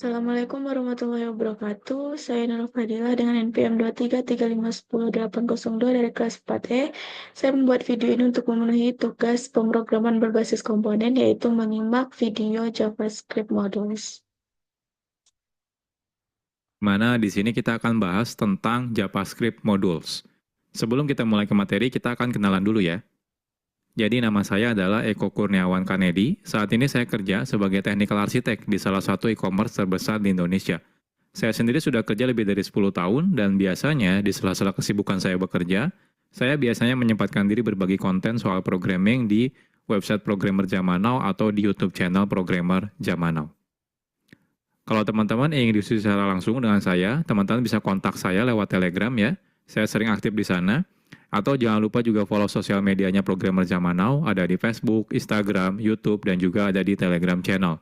Assalamualaikum warahmatullahi wabarakatuh. Saya Nur Fadilah dengan NPM 2335100802 dari kelas 4E. Saya membuat video ini untuk memenuhi tugas pemrograman berbasis komponen, yaitu menyimak video JavaScript modules. Mana di sini kita akan bahas tentang JavaScript modules. Sebelum kita mulai ke materi, kita akan kenalan dulu ya. Jadi nama saya adalah Eko Kurniawan Kanedi. Saat ini saya kerja sebagai technical architect di salah satu e-commerce terbesar di Indonesia. Saya sendiri sudah kerja lebih dari 10 tahun dan biasanya di sela-sela kesibukan saya bekerja, saya biasanya menyempatkan diri berbagi konten soal programming di website Programmer Zaman Now atau di YouTube channel Programmer Zaman Now. Kalau teman-teman ingin diskusi secara langsung dengan saya, teman-teman bisa kontak saya lewat Telegram ya. Saya sering aktif di sana. Atau jangan lupa juga follow sosial medianya Programmer Zaman Now, ada di Facebook, Instagram, YouTube, dan juga ada di Telegram channel.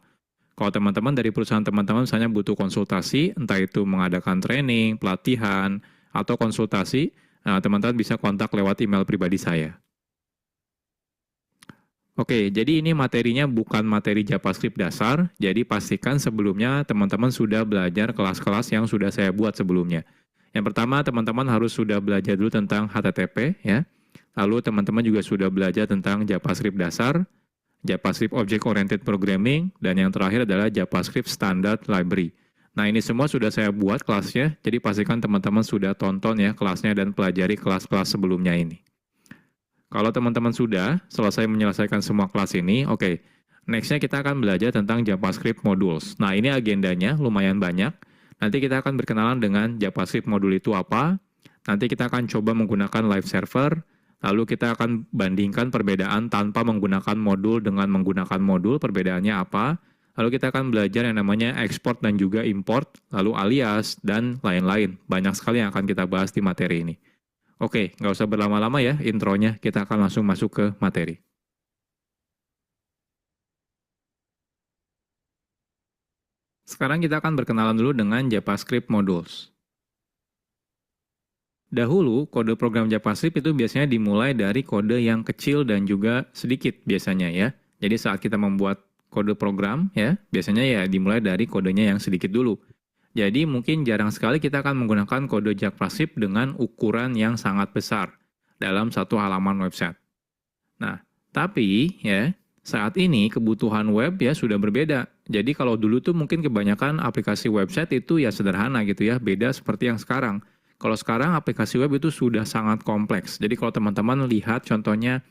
Kalau teman-teman dari perusahaan teman-teman misalnya butuh konsultasi, entah itu mengadakan training, pelatihan, atau konsultasi, teman-teman bisa kontak lewat email pribadi saya. Oke, jadi ini materinya bukan materi JavaScript dasar, jadi pastikan sebelumnya teman-teman sudah belajar kelas-kelas yang sudah saya buat sebelumnya. Yang pertama, teman-teman harus sudah belajar dulu tentang HTTP, ya. Lalu teman-teman juga sudah belajar tentang JavaScript dasar, JavaScript Object Oriented Programming, dan yang terakhir adalah JavaScript Standard Library. Nah, ini semua sudah saya buat kelasnya, jadi pastikan teman-teman sudah tonton ya kelasnya dan pelajari kelas-kelas sebelumnya ini. Kalau teman-teman sudah selesai menyelesaikan semua kelas ini, oke. Next-nya kita akan belajar tentang JavaScript Modules. Nah, ini agendanya lumayan banyak. Nanti kita akan berkenalan dengan JavaScript modul itu apa. Nanti kita akan coba menggunakan live server. Lalu kita akan bandingkan perbedaan tanpa menggunakan modul dengan menggunakan modul, perbedaannya apa. Lalu kita akan belajar yang namanya export dan juga import, lalu alias, dan lain-lain. Banyak sekali yang akan kita bahas di materi ini. Oke, nggak usah berlama-lama ya intronya, kita akan langsung masuk ke materi. Sekarang kita akan berkenalan dulu dengan JavaScript modules. Dahulu, kode program JavaScript itu biasanya dimulai dari kode yang kecil dan juga sedikit biasanya ya. Jadi saat kita membuat kode program ya, biasanya ya dimulai dari kodenya yang sedikit dulu. Jadi mungkin jarang sekali kita akan menggunakan kode JavaScript dengan ukuran yang sangat besar dalam satu halaman website. Nah, tapi ya, saat ini kebutuhan web ya sudah berbeda. Jadi kalau dulu tuh mungkin kebanyakan aplikasi website itu ya sederhana gitu ya, beda seperti yang sekarang. Kalau sekarang aplikasi web itu sudah sangat kompleks. Jadi kalau teman-teman lihat contohnya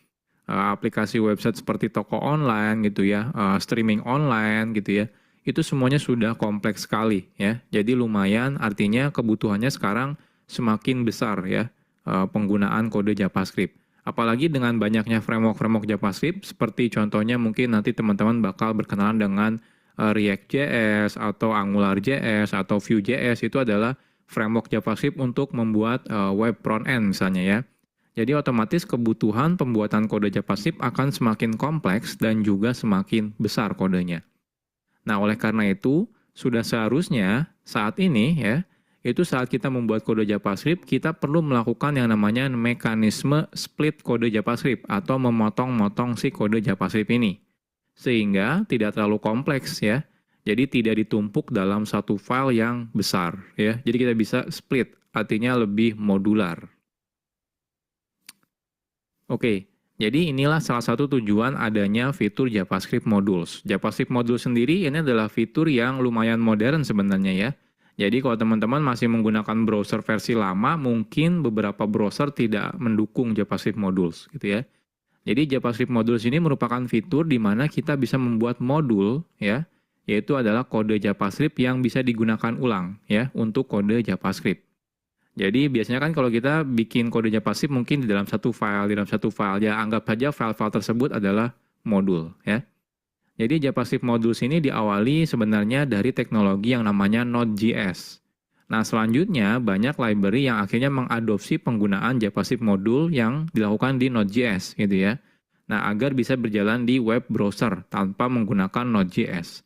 aplikasi website seperti toko online gitu ya, streaming online gitu ya, itu semuanya sudah kompleks sekali ya. Jadi lumayan artinya kebutuhannya sekarang semakin besar ya penggunaan kode JavaScript. Apalagi dengan banyaknya framework-framework JavaScript, seperti contohnya mungkin nanti teman-teman bakal berkenalan dengan React.js atau AngularJS atau Vue.js, itu adalah framework JavaScript untuk membuat web front-end misalnya ya. Jadi otomatis kebutuhan pembuatan kode JavaScript akan semakin kompleks dan juga semakin besar kodenya. Nah, oleh karena itu, sudah seharusnya saat ini ya, itu saat kita membuat kode JavaScript, kita perlu melakukan yang namanya mekanisme split kode JavaScript atau memotong-motong si kode JavaScript ini. Sehingga tidak terlalu kompleks ya. Jadi tidak ditumpuk dalam satu file yang besar ya. Jadi kita bisa split, artinya lebih modular. Oke, jadi inilah salah satu tujuan adanya fitur JavaScript Modules. JavaScript Modules sendiri ini adalah fitur yang lumayan modern sebenarnya ya. Jadi kalau teman-teman masih menggunakan browser versi lama, mungkin beberapa browser tidak mendukung JavaScript Modules gitu ya. Jadi JavaScript Modules ini merupakan fitur di mana kita bisa membuat modul ya, yaitu adalah kode JavaScript yang bisa digunakan ulang ya untuk kode JavaScript. Jadi biasanya kan kalau kita bikin kode JavaScript mungkin di dalam satu file, ya anggap saja file-file tersebut adalah modul ya. Jadi JavaScript modules ini diawali sebenarnya dari teknologi yang namanya Node.js. Nah selanjutnya banyak library yang akhirnya mengadopsi penggunaan JavaScript modul yang dilakukan di Node.js gitu ya. Nah agar bisa berjalan di web browser tanpa menggunakan Node.js.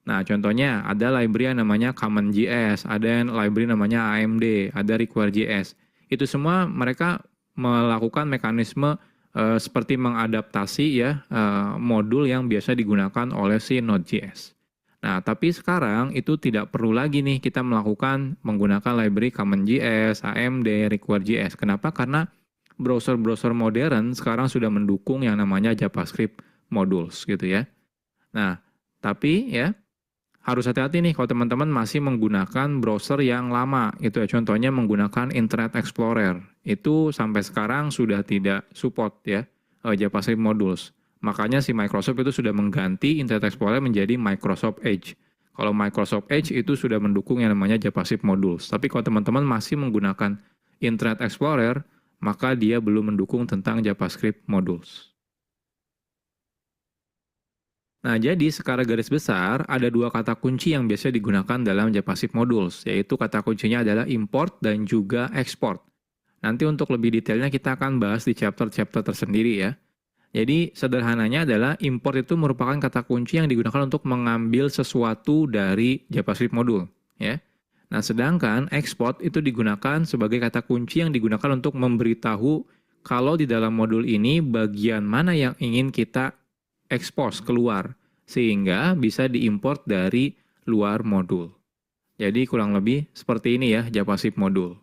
Nah contohnya ada library yang namanya CommonJS, ada library namanya AMD, ada Require.js. Itu semua mereka melakukan mekanisme seperti mengadaptasi ya modul yang biasa digunakan oleh si Node.js. Nah, tapi sekarang itu tidak perlu lagi nih kita menggunakan library CommonJS, AMD, Require.js. Kenapa? Karena browser-browser modern sekarang sudah mendukung yang namanya JavaScript modules gitu ya. Nah, tapi ya harus hati-hati nih kalau teman-teman masih menggunakan browser yang lama gitu ya. Contohnya menggunakan Internet Explorer. Itu sampai sekarang sudah tidak support ya JavaScript modules. Makanya si Microsoft itu sudah mengganti Internet Explorer menjadi Microsoft Edge. Kalau Microsoft Edge itu sudah mendukung yang namanya JavaScript modules. Tapi kalau teman-teman masih menggunakan Internet Explorer, maka dia belum mendukung tentang JavaScript modules. Nah, jadi secara garis besar, ada dua kata kunci yang biasa digunakan dalam JavaScript modules, yaitu kata kuncinya adalah import dan juga export. Nanti untuk lebih detailnya kita akan bahas di chapter-chapter tersendiri ya. Jadi sederhananya adalah import itu merupakan kata kunci yang digunakan untuk mengambil sesuatu dari JavaScript modul. Ya. Nah, sedangkan export itu digunakan sebagai kata kunci yang digunakan untuk memberitahu kalau di dalam modul ini bagian mana yang ingin kita expose keluar, sehingga bisa diimport dari luar modul. Jadi kurang lebih seperti ini ya JavaScript modul.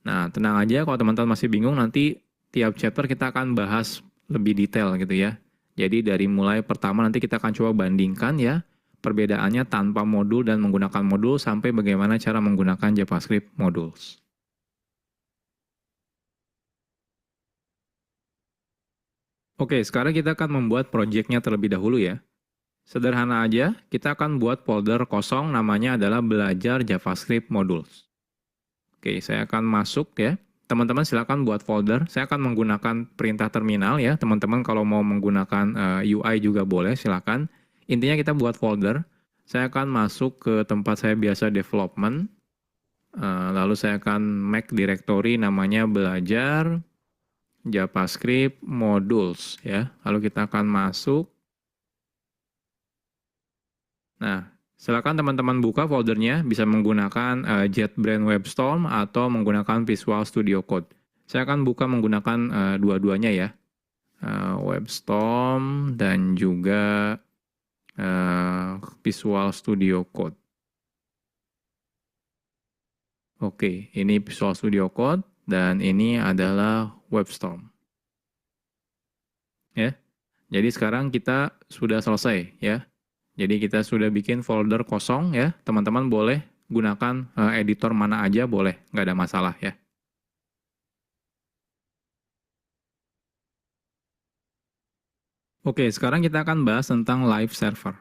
Nah, tenang aja kalau teman-teman masih bingung, nanti tiap chapter kita akan bahas lebih detail gitu ya. Jadi dari mulai pertama nanti kita akan coba bandingkan ya perbedaannya tanpa modul dan menggunakan modul sampai bagaimana cara menggunakan JavaScript modules. Oke, sekarang kita akan membuat project-nya terlebih dahulu ya. Sederhana aja, kita akan buat folder kosong namanya adalah belajar JavaScript modules. Oke, saya akan masuk ya. Teman-teman silakan buat folder. Saya akan menggunakan perintah terminal ya. Teman-teman kalau mau menggunakan UI juga boleh, silakan. Intinya kita buat folder. Saya akan masuk ke tempat saya biasa development. Lalu saya akan make directory namanya belajar JavaScript modules ya. Lalu kita akan masuk. Nah, silakan teman-teman buka foldernya, bisa menggunakan JetBrains WebStorm atau menggunakan Visual Studio Code. Saya akan buka menggunakan dua-duanya ya, WebStorm dan juga Visual Studio Code. Oke, ini Visual Studio Code dan ini adalah WebStorm. Ya, jadi sekarang kita sudah selesai ya. Jadi kita sudah bikin folder kosong ya, teman-teman boleh gunakan editor mana aja boleh, nggak ada masalah ya. Oke, sekarang kita akan bahas tentang live server.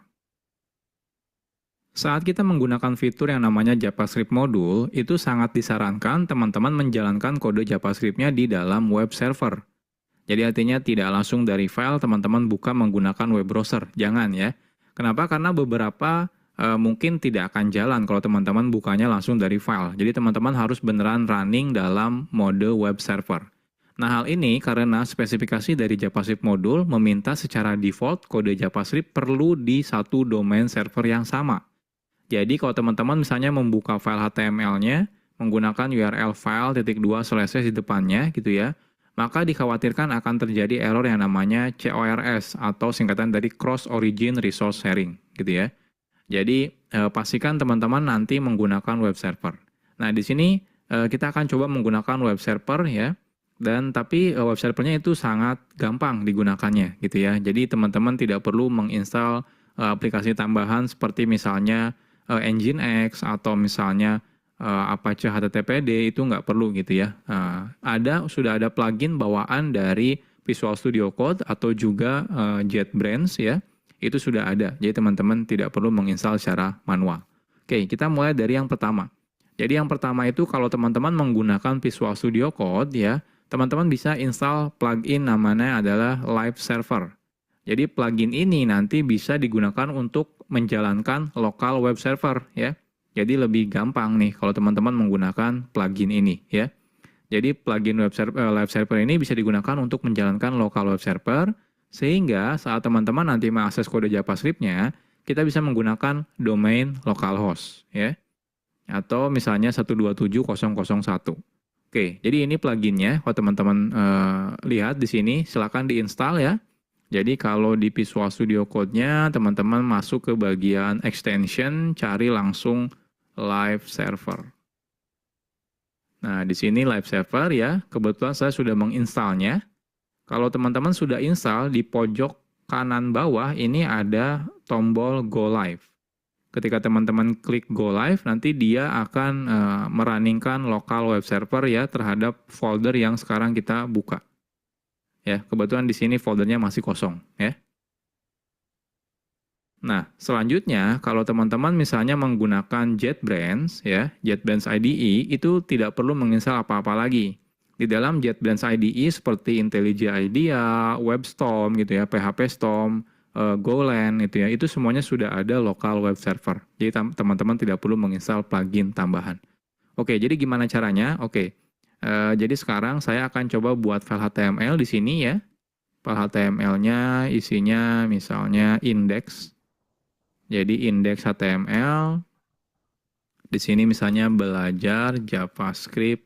Saat kita menggunakan fitur yang namanya JavaScript module, itu sangat disarankan teman-teman menjalankan kode JavaScript-nya di dalam web server. Jadi artinya tidak langsung dari file teman-teman buka menggunakan web browser, jangan ya. Kenapa? Karena beberapa mungkin tidak akan jalan kalau teman-teman bukanya langsung dari file. Jadi teman-teman harus beneran running dalam mode web server. Nah, hal ini karena spesifikasi dari JavaScript module meminta secara default kode JavaScript perlu di satu domain server yang sama. Jadi kalau teman-teman misalnya membuka file HTML-nya menggunakan URL file /2/ di depannya gitu ya, maka dikhawatirkan akan terjadi error yang namanya CORS atau singkatan dari Cross Origin Resource Sharing gitu ya. Jadi pastikan teman-teman nanti menggunakan web server. Nah, di sini kita akan coba menggunakan web server ya. Dan tapi web servernya itu sangat gampang digunakannya gitu ya. Jadi teman-teman tidak perlu menginstal aplikasi tambahan seperti misalnya Nginx atau misalnya Apache HTTPD, itu nggak perlu gitu ya. Sudah ada plugin bawaan dari Visual Studio Code atau juga JetBrains ya. Itu sudah ada. Jadi teman-teman tidak perlu menginstal secara manual. Oke, kita mulai dari yang pertama. Jadi yang pertama itu kalau teman-teman menggunakan Visual Studio Code ya, teman-teman bisa install plugin namanya adalah Live Server. Jadi plugin ini nanti bisa digunakan untuk menjalankan local web server ya. Jadi lebih gampang nih kalau teman-teman menggunakan plugin ini ya. Jadi plugin live server ini bisa digunakan untuk menjalankan local web server sehingga saat teman-teman nanti mengakses kode JavaScript-nya, kita bisa menggunakan domain localhost ya. Atau misalnya 127.0.0.1. Oke, jadi ini pluginnya. Kalau teman-teman lihat di sini silakan diinstal ya. Jadi kalau di Visual Studio Code-nya, teman-teman masuk ke bagian extension, cari langsung Live Server. Nah, di sini Live Server ya, kebetulan saya sudah menginstalnya. Kalau teman-teman sudah install, di pojok kanan bawah ini ada tombol Go Live. Ketika teman-teman klik Go Live, nanti dia akan merunningkan local web server ya terhadap folder yang sekarang kita buka. Ya, kebetulan di sini foldernya masih kosong ya. Nah, selanjutnya kalau teman-teman misalnya menggunakan JetBrains ya, JetBrains IDE itu tidak perlu menginstal apa-apa lagi. Di dalam JetBrains IDE seperti IntelliJ IDEA, WebStorm gitu ya, PHP Storm, Golang itu ya, itu semuanya sudah ada local web server. Jadi teman-teman tidak perlu menginstal plugin tambahan. Oke, jadi gimana caranya? Oke. Jadi sekarang saya akan coba buat file HTML di sini ya. File HTML-nya isinya misalnya index. Jadi index HTML. Di sini misalnya belajar JavaScript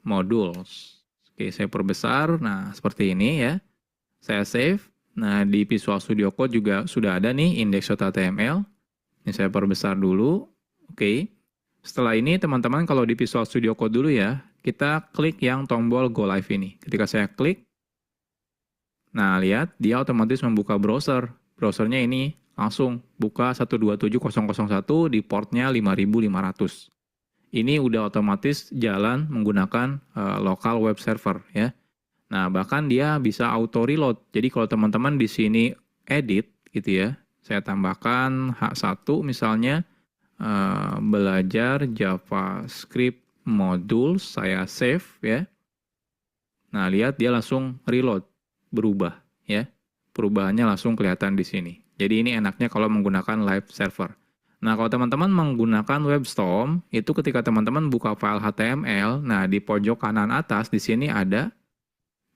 modules. Oke, saya perbesar. Nah, seperti ini ya. Saya save. Nah, di Visual Studio Code juga sudah ada nih index.html. Ini saya perbesar dulu. Oke. Setelah ini teman-teman kalau di Visual Studio Code dulu ya, kita klik yang tombol Go Live ini. Ketika saya klik, nah lihat dia otomatis membuka browser. Browsernya ini langsung buka 127.0.0.1 di portnya 5500. Ini udah otomatis jalan menggunakan local web server ya. Nah, bahkan dia bisa auto reload. Jadi kalau teman-teman di sini edit gitu ya, saya tambahkan H1 misalnya belajar JavaScript module, saya save ya. Nah, lihat dia langsung reload, berubah ya. Perubahannya langsung kelihatan di sini. Jadi ini enaknya kalau menggunakan live server. Nah, kalau teman-teman menggunakan WebStorm, itu ketika teman-teman buka file HTML, nah di pojok kanan atas di sini ada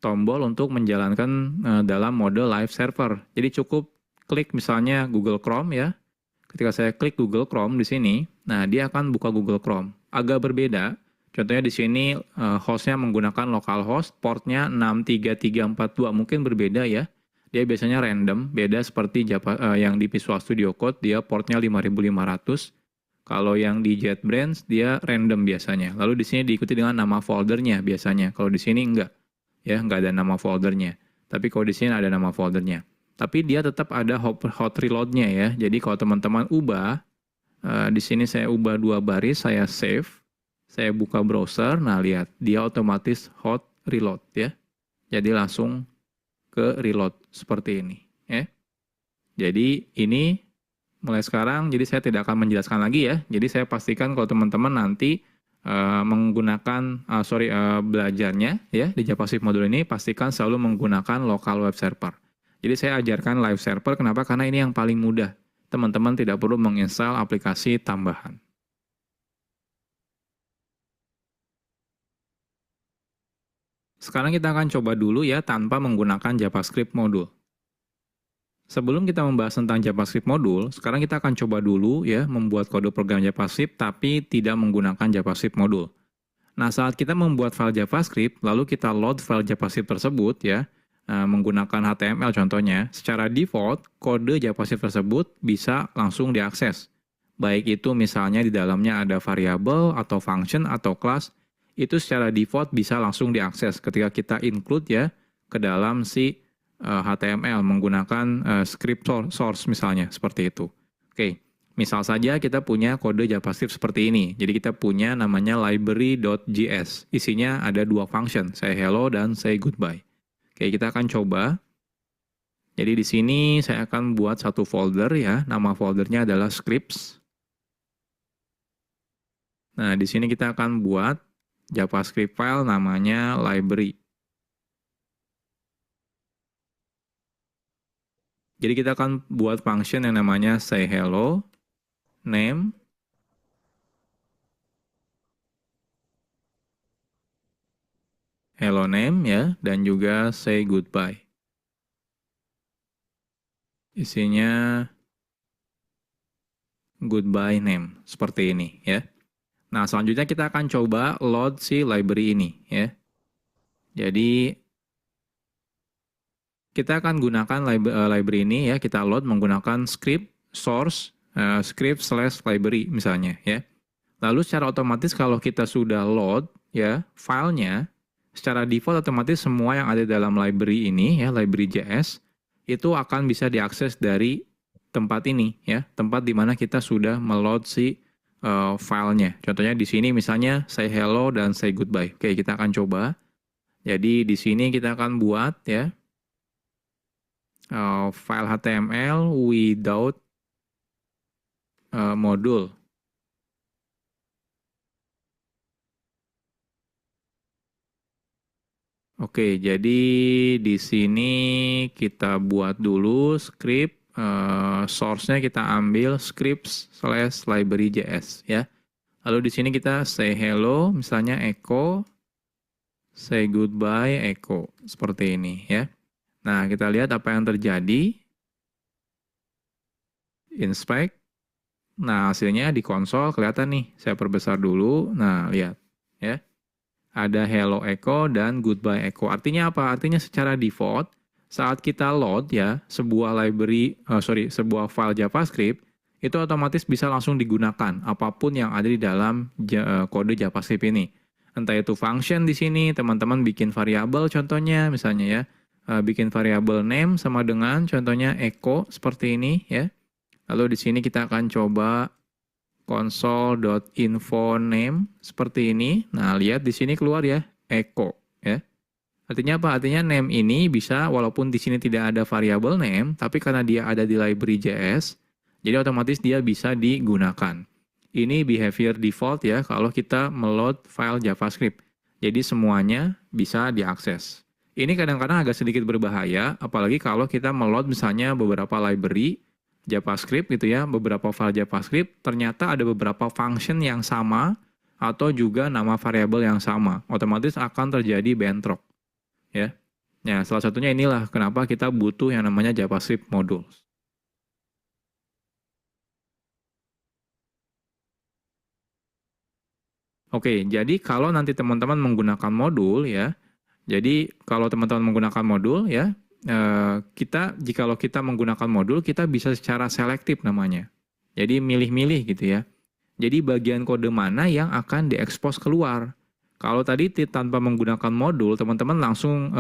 tombol untuk menjalankan dalam mode live server. Jadi cukup klik misalnya Google Chrome ya. Ketika saya klik Google Chrome di sini, nah dia akan buka Google Chrome. Agak berbeda. Contohnya di sini hostnya menggunakan localhost, portnya 63342, mungkin berbeda ya. Dia biasanya random, beda seperti yang di Visual Studio Code, dia portnya 5500. Kalau yang di JetBrains dia random biasanya. Lalu di sini diikuti dengan nama foldernya biasanya. Kalau di sini enggak. Ya, nggak ada nama foldernya. Tapi kalau di sini ada nama foldernya. Tapi dia tetap ada hot reload-nya ya. Jadi kalau teman-teman ubah, di sini saya ubah 2 baris, saya save, saya buka browser, nah lihat, dia otomatis hot reload ya. Jadi langsung ke reload seperti ini ya. Jadi ini mulai sekarang, jadi saya tidak akan menjelaskan lagi ya. Jadi saya pastikan kalau teman-teman nanti menggunakan belajarnya ya di JavaScript modul ini, pastikan selalu menggunakan local web server. Jadi saya ajarkan live server, kenapa? Karena ini yang paling mudah. Teman-teman tidak perlu menginstal aplikasi tambahan. Sekarang kita akan coba dulu ya tanpa menggunakan JavaScript modul. Sebelum kita membahas tentang JavaScript modul, sekarang kita akan coba dulu ya membuat kode program JavaScript tapi tidak menggunakan JavaScript modul. Nah, saat kita membuat file JavaScript, lalu kita load file JavaScript tersebut ya, menggunakan HTML contohnya, secara default kode JavaScript tersebut bisa langsung diakses. Baik itu misalnya di dalamnya ada variabel atau function atau class, itu secara default bisa langsung diakses ketika kita include ya ke dalam si HTML menggunakan script source misalnya, seperti itu. Oke, misal saja kita punya kode JavaScript seperti ini. Jadi kita punya namanya library.js. Isinya ada 2 function, say hello dan say goodbye. Oke, kita akan coba. Jadi di sini saya akan buat satu folder ya. Nama foldernya adalah scripts. Nah, di sini kita akan buat JavaScript file namanya library. Jadi kita akan buat function yang namanya say hello, name, hello name ya, dan juga say goodbye. Isinya goodbye name, seperti ini ya. Nah, selanjutnya kita akan coba load si library ini ya. Jadi kita akan gunakan library ini ya, kita load menggunakan script source script/library misalnya ya. Lalu secara otomatis kalau kita sudah load ya filenya, secara default otomatis semua yang ada dalam library ini ya, library.js itu akan bisa diakses dari tempat ini ya, tempat di mana kita sudah meload si filenya. Contohnya di sini misalnya say hello dan say goodbye. Oke, kita akan coba. Jadi di sini kita akan buat ya file HTML without module. Oke, jadi di sini kita buat dulu script, source-nya kita ambil scripts/library.js ya. Lalu di sini kita say hello, misalnya echo, say goodbye, echo, seperti ini ya. Nah, kita lihat apa yang terjadi. Inspect. Nah, hasilnya di konsol kelihatan nih. Saya perbesar dulu. Nah, lihat ya. Ada hello echo dan goodbye echo. Artinya apa? Artinya secara default saat kita load ya sebuah sebuah file JavaScript itu otomatis bisa langsung digunakan apapun yang ada di dalam kode JavaScript ini. Entah itu function di sini, teman-teman bikin variabel contohnya misalnya ya. Bikin variabel name sama dengan contohnya echo seperti ini ya. Lalu di sini kita akan coba console.info name seperti ini. Nah, lihat di sini keluar ya, echo ya. Artinya apa? Artinya name ini bisa walaupun di sini tidak ada variabel name, tapi karena dia ada di library.js, jadi otomatis dia bisa digunakan. Ini behavior default ya kalau kita meload file JavaScript. Jadi semuanya bisa diakses. Ini kadang-kadang agak sedikit berbahaya, apalagi kalau kita meload misalnya beberapa library JavaScript gitu ya, beberapa file JavaScript, ternyata ada beberapa function yang sama atau juga nama variabel yang sama. Otomatis akan terjadi bentrok. Ya. Ya, salah satunya inilah kenapa kita butuh yang namanya JavaScript modules. Oke, jadi kalau nanti teman-teman menggunakan modul ya, jadi kalau teman-teman menggunakan modul ya, jikalau kita menggunakan modul, kita bisa secara selektif namanya. Jadi milih-milih gitu ya. Jadi bagian kode mana yang akan diekspos keluar. Kalau tadi tanpa menggunakan modul, teman-teman langsung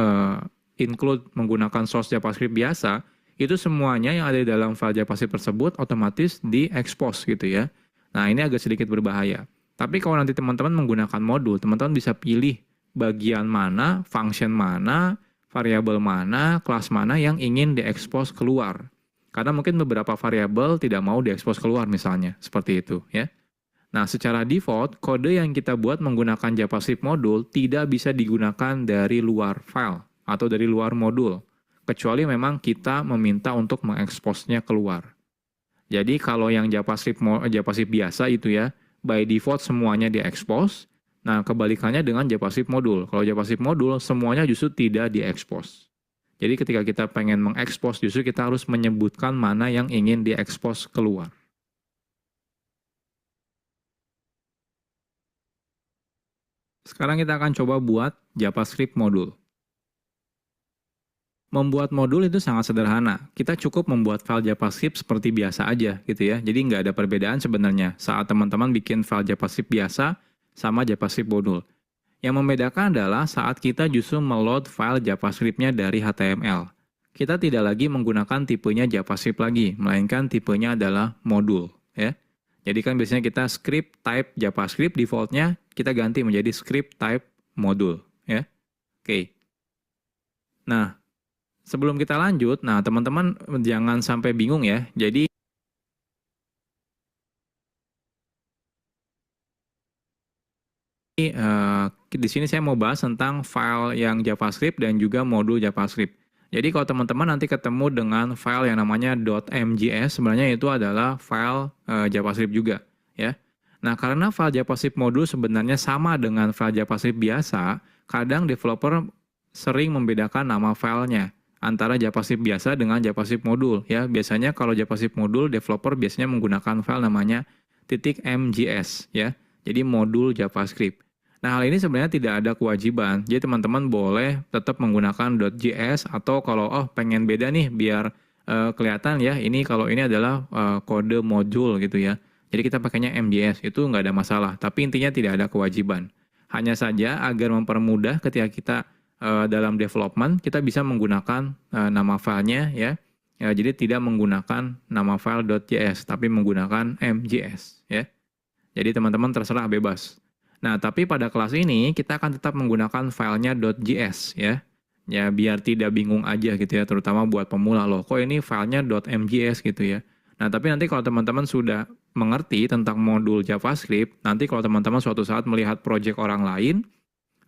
include menggunakan source JavaScript biasa, itu semuanya yang ada di dalam file JavaScript tersebut otomatis diekspos gitu ya. Nah, ini agak sedikit berbahaya. Tapi kalau nanti teman-teman menggunakan modul, teman-teman bisa pilih bagian mana, function mana, variabel mana, kelas mana yang ingin diekspos keluar. Karena mungkin beberapa variabel tidak mau diekspos keluar misalnya, seperti itu ya. Nah, secara default, kode yang kita buat menggunakan JavaScript modul tidak bisa digunakan dari luar file atau dari luar modul, kecuali memang kita meminta untuk mengeksposnya keluar. Jadi kalau yang JavaScript biasa itu ya, by default semuanya diekspos. Nah, kebalikannya dengan JavaScript modul. Kalau JavaScript modul, semuanya justru tidak diekspos. Jadi ketika kita pengen mengekspos, justru kita harus menyebutkan mana yang ingin diekspos keluar. Sekarang kita akan coba buat JavaScript modul. Membuat modul itu sangat sederhana. Kita cukup membuat file JavaScript seperti biasa aja gitu ya. Jadi nggak ada perbedaan sebenarnya saat teman-teman bikin file JavaScript biasa sama JavaScript modul. Yang membedakan adalah saat kita justru meload file JavaScript-nya dari HTML. Kita tidak lagi menggunakan tipenya JavaScript lagi, melainkan tipenya adalah modul. Ya. Jadi kan biasanya kita script type JavaScript, default-nya kita ganti menjadi script type modul. Ya. Oke. Nah, sebelum kita lanjut, nah teman-teman jangan sampai bingung ya. Jadi di sini saya mau bahas tentang file yang JavaScript dan juga modul JavaScript. Jadi kalau teman-teman nanti ketemu dengan file yang namanya .mjs, sebenarnya itu adalah file JavaScript juga, ya. Nah, karena file JavaScript modul sebenarnya sama dengan file JavaScript biasa, kadang developer sering membedakan nama filenya antara JavaScript biasa dengan JavaScript modul, ya. Biasanya kalau JavaScript modul, developer biasanya menggunakan file namanya .mjs, ya. Jadi modul JavaScript. Nah, hal ini sebenarnya tidak ada kewajiban. Jadi teman-teman boleh tetap menggunakan .js atau kalau pengen beda nih biar kelihatan ya, ini kalau ini adalah kode modul gitu ya. Jadi kita pakainya MJS, itu nggak ada masalah. Tapi intinya tidak ada kewajiban. Hanya saja agar mempermudah ketika kita dalam development, kita bisa menggunakan nama filenya ya. Jadi tidak menggunakan nama file .js, tapi menggunakan MJS ya. Jadi teman-teman terserah bebas. Nah, tapi pada kelas ini kita akan tetap menggunakan filenya .js ya. Ya, biar tidak bingung aja gitu ya, terutama buat pemula loh. Kok ini filenya .mjs gitu ya. Nah, tapi nanti kalau teman-teman sudah mengerti tentang modul JavaScript, nanti kalau teman-teman suatu saat melihat project orang lain,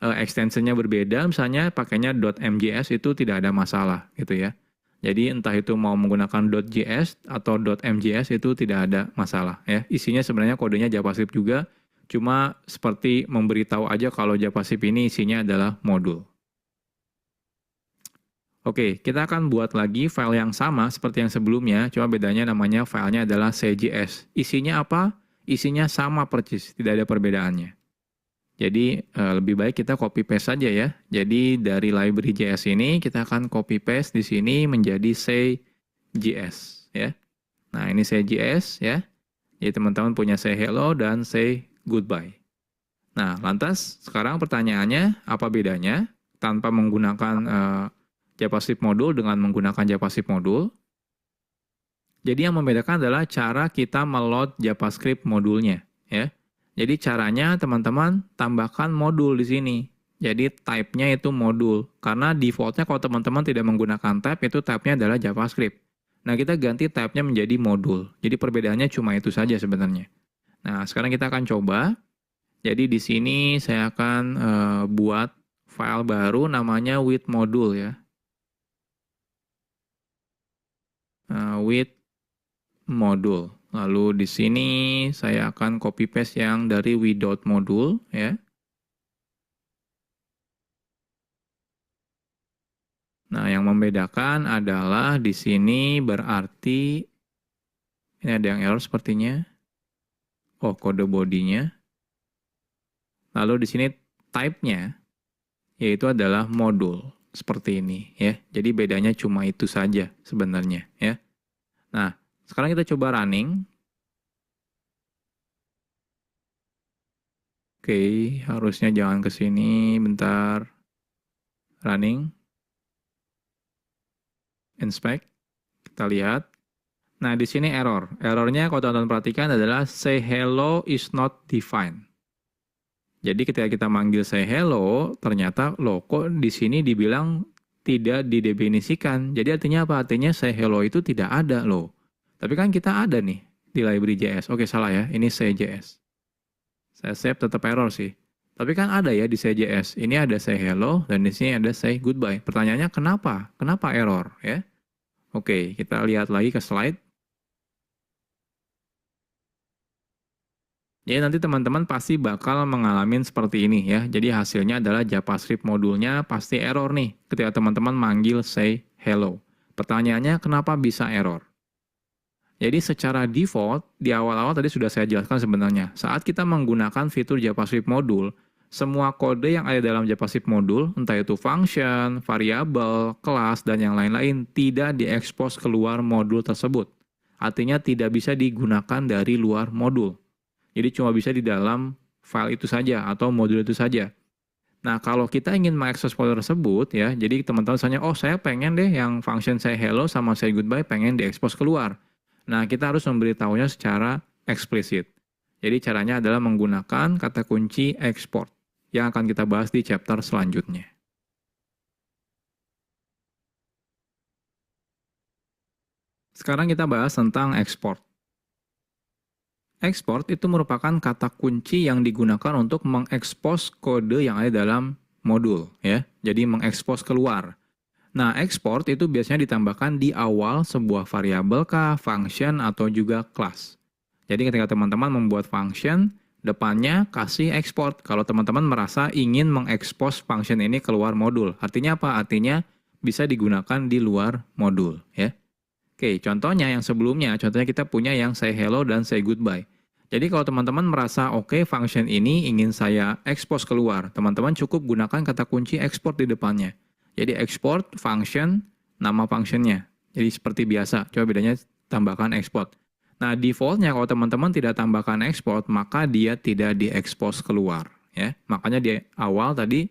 extensionnya berbeda, misalnya pakainya .mjs itu tidak ada masalah gitu ya. Jadi entah itu mau menggunakan .js atau .mjs itu tidak ada masalah ya. Isinya sebenarnya kodenya JavaScript juga, cuma seperti memberitahu aja kalau JavaScript ini isinya adalah modul. Oke, kita akan buat lagi file yang sama seperti yang sebelumnya, cuma bedanya namanya filenya adalah CJS. Isinya apa? Isinya sama persis, tidak ada perbedaannya. Jadi lebih baik kita copy paste saja ya. Jadi dari library JS ini kita akan copy paste di sini menjadi CJS ya. Nah, ini CJS ya. Jadi teman-teman punya say hello dan say goodbye. Nah, lantas sekarang pertanyaannya apa bedanya tanpa menggunakan JavaScript modul dengan menggunakan JavaScript modul? Jadi yang membedakan adalah cara kita meload JavaScript modulnya ya. Jadi caranya teman-teman tambahkan modul di sini. Jadi type-nya itu modul. Karena default-nya kalau teman-teman tidak menggunakan type, itu type-nya adalah JavaScript. Nah, kita ganti type-nya menjadi modul. Jadi perbedaannya cuma itu saja sebenarnya. Nah, sekarang kita akan coba. Jadi di sini saya akan buat file baru namanya with module ya. With module. Lalu di sini saya akan copy paste yang dari without module ya. Nah, yang membedakan adalah di sini berarti ini ada yang error sepertinya. Oh, kode bodinya. Lalu di sini type-nya yaitu adalah modul seperti ini ya. Jadi bedanya cuma itu saja sebenarnya ya. Nah, sekarang kita coba running. Oke, harusnya jangan ke sini, bentar. Running. Inspect. Kita lihat. Nah, di sini error. Errornya kalau teman-teman perhatikan adalah say hello is not defined. Jadi ketika kita manggil say hello, ternyata loh kok di sini dibilang tidak didefinisikan. Jadi artinya apa? Artinya say hello itu tidak ada loh. Tapi kan kita ada nih di library JS. Oke, salah ya. Ini say.js. Saya save tetap error sih. Tapi kan ada ya di say.js. Ini ada say hello dan di sini ada say goodbye. Pertanyaannya kenapa? Kenapa error ya? Oke, kita lihat lagi ke slide. Jadi nanti teman-teman pasti bakal mengalami seperti ini ya. Jadi hasilnya adalah JavaScript modulnya pasti error nih ketika teman-teman manggil say hello. Pertanyaannya kenapa bisa error? Jadi secara default, di awal-awal tadi sudah saya jelaskan sebenarnya. Saat kita menggunakan fitur JavaScript modul, semua kode yang ada dalam JavaScript modul, entah itu function, variabel, kelas, dan yang lain-lain, tidak diekspos keluar modul tersebut. Artinya tidak bisa digunakan dari luar modul. Jadi cuma bisa di dalam file itu saja atau modul itu saja. Nah, kalau kita ingin mengakses folder tersebut ya, jadi teman-teman misalnya, oh saya pengen deh yang function say hello sama say goodbye pengen diekspos keluar. Nah, kita harus memberitahunya secara eksplisit. Jadi caranya adalah menggunakan kata kunci export yang akan kita bahas di chapter selanjutnya. Sekarang kita bahas tentang export. Export itu merupakan kata kunci yang digunakan untuk mengekspos kode yang ada dalam modul ya. Jadi mengekspos keluar. Nah, export itu biasanya ditambahkan di awal sebuah variabel kah, function, atau juga class. Jadi ketika teman-teman membuat function, depannya kasih export. Kalau teman-teman merasa ingin mengekspos function ini keluar modul. Artinya apa? Artinya bisa digunakan di luar modul ya. Oke, contohnya yang sebelumnya, contohnya kita punya yang say hello dan say goodbye. Jadi kalau teman-teman merasa oke, function ini ingin saya expose keluar, teman-teman cukup gunakan kata kunci export di depannya. Jadi export function, nama functionnya. Jadi seperti biasa, coba bedanya tambahkan export. Nah defaultnya kalau teman-teman tidak tambahkan export, maka dia tidak diekspos keluar. Ya, makanya di awal tadi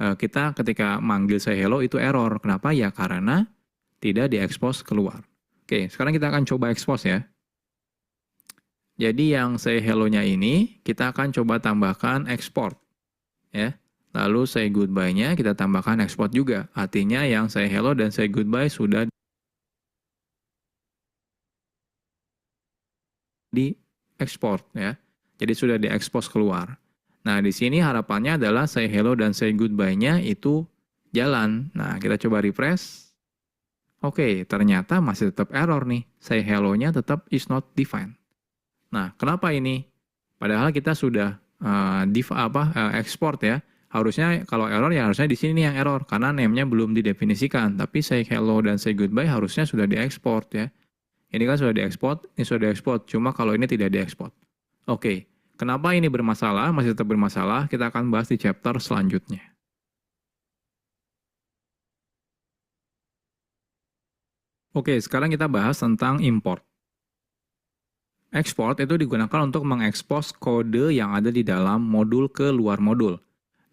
kita ketika manggil say hello itu error. Kenapa? Ya karena tidak diekspos keluar. Oke, sekarang kita akan coba expose ya. Jadi yang say hello-nya ini kita akan coba tambahkan export ya. Lalu say goodbye-nya kita tambahkan export juga. Artinya yang say hello dan say goodbye sudah di-export ya. Jadi sudah diekspos keluar. Nah, di sini harapannya adalah say hello dan say goodbye-nya itu jalan. Nah, kita coba refresh. Oke, ternyata masih tetap error nih. Say hello-nya tetap is not defined. Nah, kenapa ini? Padahal kita sudah export ya. Harusnya kalau error ya harusnya di sini yang error karena name-nya belum didefinisikan. Tapi say hello dan say goodbye harusnya sudah diekspor ya. Ini kan sudah diekspor, ini sudah diekspor. Cuma kalau ini tidak diekspor. Oke, kenapa ini bermasalah? Masih tetap bermasalah. Kita akan bahas di chapter selanjutnya. Oke, sekarang kita bahas tentang import. Export itu digunakan untuk mengekspos kode yang ada di dalam modul ke luar modul.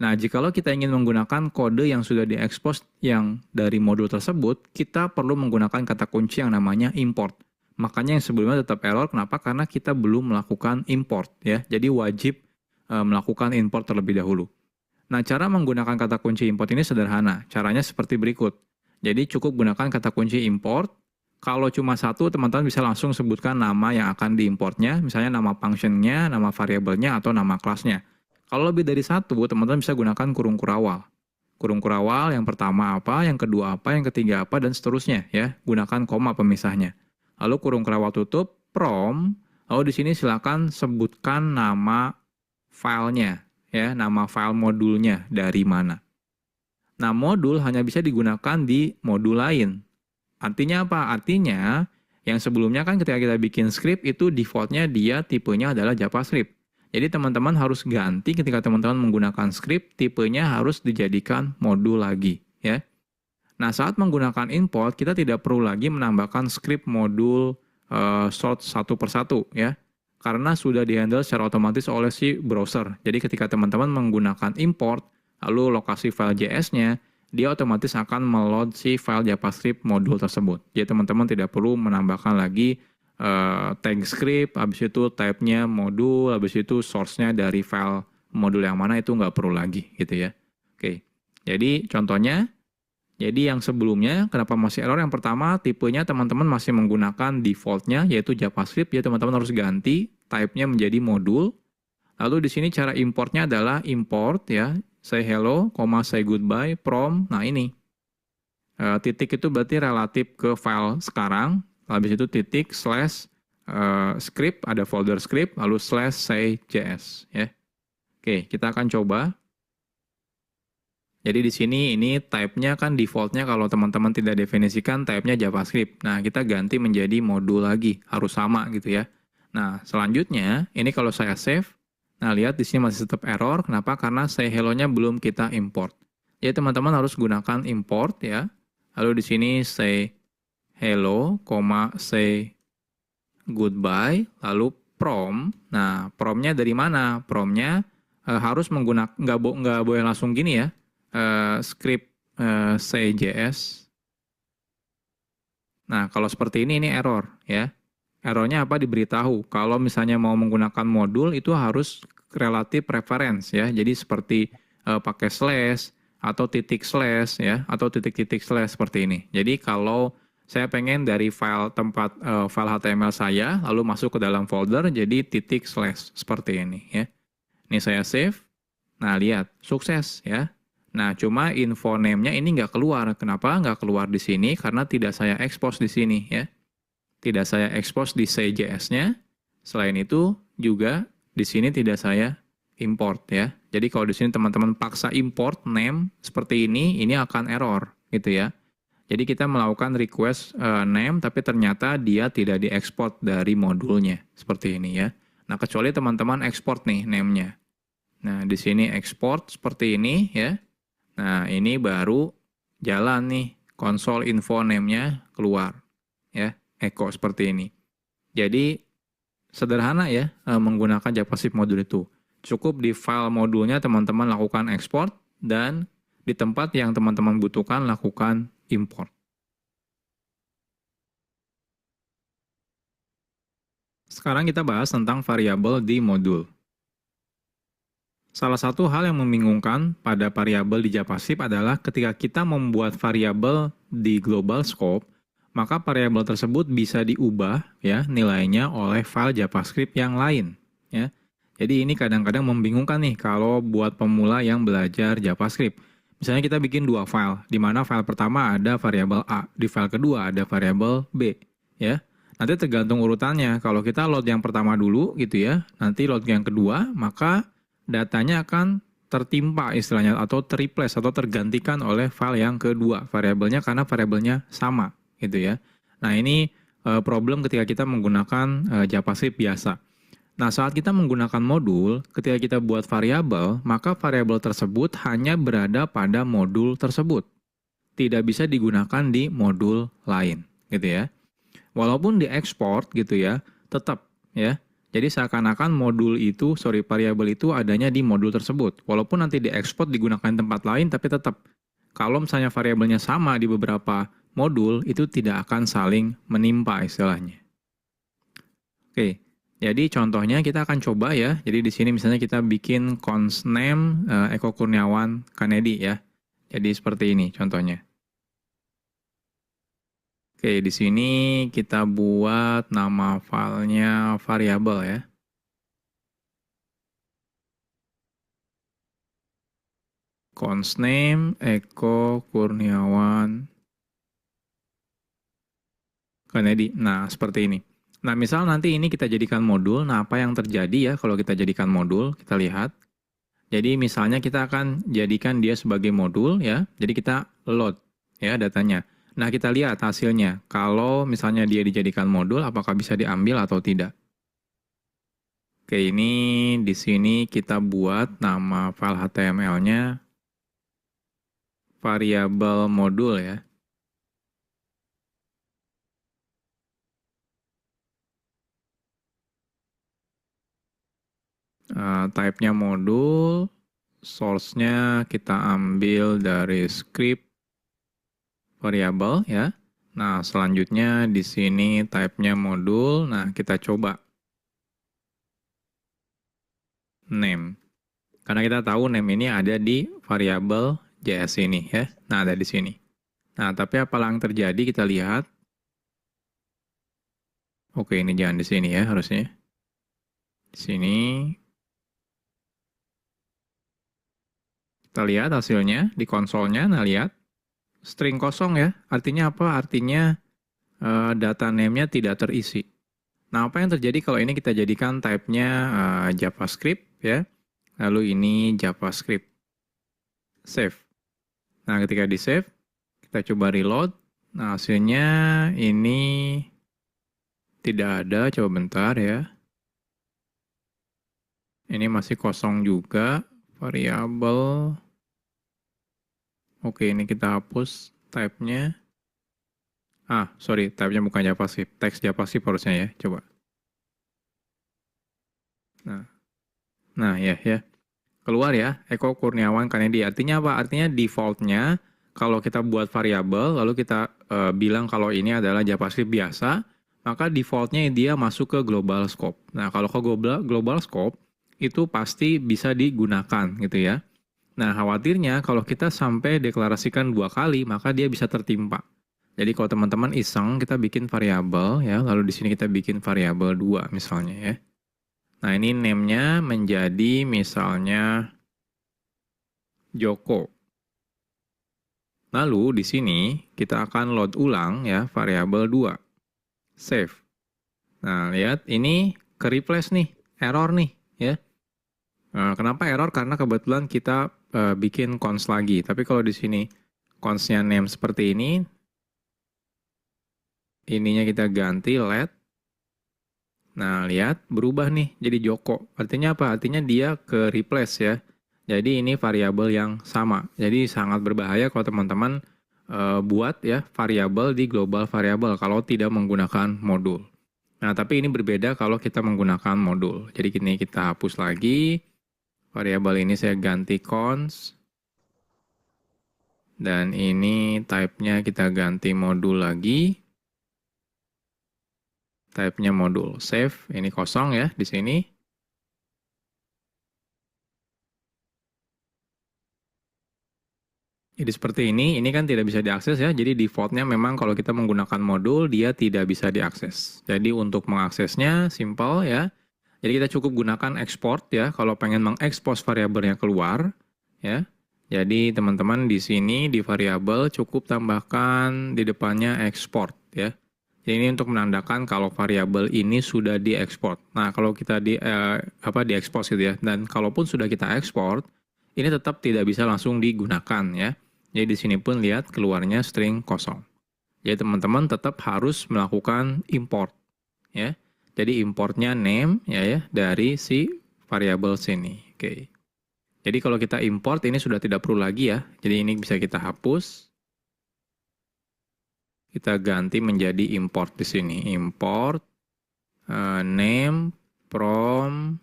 Nah, jikalau kita ingin menggunakan kode yang sudah diekspos yang dari modul tersebut, kita perlu menggunakan kata kunci yang namanya import. Makanya yang sebelumnya tetap error, kenapa? Karena kita belum melakukan import ya. Jadi wajib melakukan import terlebih dahulu. Nah, cara menggunakan kata kunci import ini sederhana. Caranya seperti berikut. Jadi cukup gunakan kata kunci import. Kalau cuma satu, teman-teman bisa langsung sebutkan nama yang akan diimportnya, misalnya nama functionnya, nama variabelnya, atau nama kelasnya. Kalau lebih dari satu, teman-teman bisa gunakan kurung kurawal. Kurung kurawal yang pertama apa, yang kedua apa, yang ketiga apa, dan seterusnya ya. Gunakan koma pemisahnya. Lalu kurung kurawal tutup, from, lalu di sini silakan sebutkan nama filenya, ya, nama file modulnya dari mana. Nah, modul hanya bisa digunakan di modul lain. Artinya apa? Artinya yang sebelumnya kan ketika kita bikin script itu defaultnya dia tipenya adalah JavaScript. Jadi teman-teman harus ganti ketika teman-teman menggunakan script, tipenya harus dijadikan modul lagi. Ya. Nah, saat menggunakan import, kita tidak perlu lagi menambahkan script modul sort satu persatu. Ya. Karena sudah dihandle secara otomatis oleh si browser. Jadi ketika teman-teman menggunakan import, lalu lokasi file JS-nya, dia otomatis akan meload si file JavaScript modul tersebut. Jadi teman-teman tidak perlu menambahkan lagi tag script, habis itu type-nya modul, habis itu source-nya dari file modul yang mana itu nggak perlu lagi gitu ya. Oke, jadi contohnya, jadi yang sebelumnya kenapa masih error? Yang pertama tipenya teman-teman masih menggunakan default-nya yaitu JavaScript, ya teman-teman harus ganti type-nya menjadi modul. Lalu di sini cara importnya adalah import ya. Say hello, say goodbye, from. Nah ini, titik itu berarti relatif ke file sekarang. Habis itu titik, slash, script, ada folder script, lalu slash say js. Ya. Oke, kita akan coba. Jadi di sini ini type-nya kan default-nya kalau teman-teman tidak definisikan type-nya JavaScript. Nah, kita ganti menjadi modul lagi, harus sama gitu ya. Nah, selanjutnya, ini kalau saya save, nah, lihat di sini masih tetap error. Kenapa? Karena say hello-nya belum kita import. Jadi teman-teman harus gunakan import ya. Lalu di sini say hello, say goodbye, lalu from. Nah, from-nya dari mana? From-nya harus menggunakan nggak boleh langsung gini ya. Script say js. Nah, kalau seperti ini error ya. Errornya apa? Diberitahu. Kalau misalnya mau menggunakan modul itu harus relatif reference ya. Jadi seperti pakai slash atau titik slash ya, atau titik-titik slash seperti ini. Jadi kalau saya pengen dari file tempat file HTML saya lalu masuk ke dalam folder jadi titik slash seperti ini ya. Ini saya save. Nah, lihat sukses ya. Nah, cuma info name-nya ini nggak keluar. Kenapa nggak keluar di sini? Karena tidak saya expose di sini ya. Tidak saya expose di say.js-nya. Selain itu juga di sini tidak saya import ya. Jadi kalau di sini teman-teman paksa import name seperti ini akan error gitu ya. Jadi kita melakukan request name tapi ternyata dia tidak diekspor dari modulnya seperti ini ya. Nah, kecuali teman-teman export nih name-nya. Nah, di sini export seperti ini ya. Nah, ini baru jalan nih console info name-nya keluar ya, echo seperti ini. Jadi sederhana ya menggunakan JavaScript modul itu. Cukup di file modulnya teman-teman lakukan export dan di tempat yang teman-teman butuhkan lakukan import. Sekarang kita bahas tentang variabel di modul. Salah satu hal yang membingungkan pada variabel di JavaScript adalah ketika kita membuat variabel di global scope, maka variabel tersebut bisa diubah ya nilainya oleh file JavaScript yang lain ya. Jadi ini kadang-kadang membingungkan nih kalau buat pemula yang belajar JavaScript. Misalnya kita bikin dua file, di mana file pertama ada variabel A, di file kedua ada variabel B ya. Nanti tergantung urutannya. Kalau kita load yang pertama dulu gitu ya, nanti load yang kedua, maka datanya akan tertimpa istilahnya atau terreplace atau tergantikan oleh file yang kedua variabelnya karena variabelnya sama gitu ya. Nah ini problem ketika kita menggunakan JavaScript biasa. Nah saat kita menggunakan modul, ketika kita buat variabel, maka variabel tersebut hanya berada pada modul tersebut. Tidak bisa digunakan di modul lain gitu ya. Walaupun diekspor gitu ya, tetap ya. Jadi seakan-akan variabel itu adanya di modul tersebut. Walaupun nanti diekspor digunakan di tempat lain, tapi tetap kalau misalnya variabelnya sama di beberapa modul, itu tidak akan saling menimpa istilahnya. Oke, jadi contohnya kita akan coba ya. Jadi di sini misalnya kita bikin const name Eko Kurniawan Kanedi ya. Jadi seperti ini contohnya. Oke, di sini kita buat nama filenya variabel ya. Const name Eko Kurniawan Kanedi. Nah, seperti ini. Nah, misal nanti ini kita jadikan modul. Nah, apa yang terjadi ya kalau kita jadikan modul? Kita lihat. Jadi misalnya kita akan jadikan dia sebagai modul ya. Jadi kita load ya datanya. Nah, kita lihat hasilnya. Kalau misalnya dia dijadikan modul, apakah bisa diambil atau tidak? Oke, ini di sini kita buat nama file HTML-nya variabel modul ya. Type-nya modul, source-nya kita ambil dari script variabel ya. Nah, selanjutnya di sini type-nya modul. Nah, kita coba name. Karena kita tahu name ini ada di variabel JS ini ya. Nah, ada di sini. Nah, tapi apa yang terjadi kita lihat. Oke, ini jangan di sini ya harusnya. Di sini. Kita lihat hasilnya di konsolnya. Nah, lihat. String kosong ya. Artinya apa? Artinya data name-nya tidak terisi. Nah, apa yang terjadi kalau ini kita jadikan type-nya JavaScript ya. Lalu ini JavaScript. Save. Nah, ketika di-save, kita coba reload. Nah, hasilnya ini tidak ada. Coba bentar ya. Ini masih kosong juga. Variabel. Oke, ini kita hapus type-nya. Sorry, type-nya bukan JavaScript. Teks JavaScript harusnya ya. Coba. Nah ya. Keluar ya, Eko Kurniawan Kanedi. Artinya apa? Artinya default-nya kalau kita buat variabel, lalu kita bilang kalau ini adalah JavaScript biasa, maka default-nya dia masuk ke global scope. Nah, kalau ke global scope, itu pasti bisa digunakan gitu ya. Nah, khawatirnya kalau kita sampai deklarasikan 2 kali, maka dia bisa tertimpa. Jadi kalau teman-teman iseng, kita bikin variabel ya, lalu di sini kita bikin variabel 2 misalnya ya. Nah, ini name-nya menjadi misalnya Joko. Lalu di sini kita akan load ulang ya variabel 2. Save. Nah, lihat ini ke-replace nih, error nih ya. Kenapa error? Karena kebetulan kita bikin const lagi. Tapi kalau di sini const-nya name seperti ini, ininya kita ganti let Nah, lihat berubah nih jadi Joko. Artinya apa? Artinya dia ke replace ya. Jadi ini variabel yang sama. Jadi sangat berbahaya kalau teman-teman buat ya variabel di global variabel kalau tidak menggunakan modul. Nah, tapi ini berbeda kalau kita menggunakan modul. Jadi ini kita hapus lagi. Variabel ini saya ganti const. Dan ini type-nya kita ganti modul lagi. Type-nya modul. Save, ini kosong ya di sini. Jadi seperti ini kan tidak bisa diakses ya. Jadi defaultnya memang kalau kita menggunakan modul, dia tidak bisa diakses. Jadi untuk mengaksesnya simple ya. Jadi kita cukup gunakan export ya, kalau pengen mengekspos variabelnya keluar ya. Jadi teman-teman di sini di variabel cukup tambahkan di depannya export ya. Jadi ini untuk menandakan kalau variabel ini sudah diekspor. Nah, kalau kita diekspos gitu ya. Dan kalaupun sudah kita ekspor, ini tetap tidak bisa langsung digunakan ya. Jadi di sini pun lihat keluarnya string kosong. Jadi teman-teman tetap harus melakukan import ya. Jadi importnya name ya dari si variabel sini. Oke. Jadi kalau kita import ini sudah tidak perlu lagi ya. Jadi ini bisa kita hapus. Kita ganti menjadi import di sini. Import name from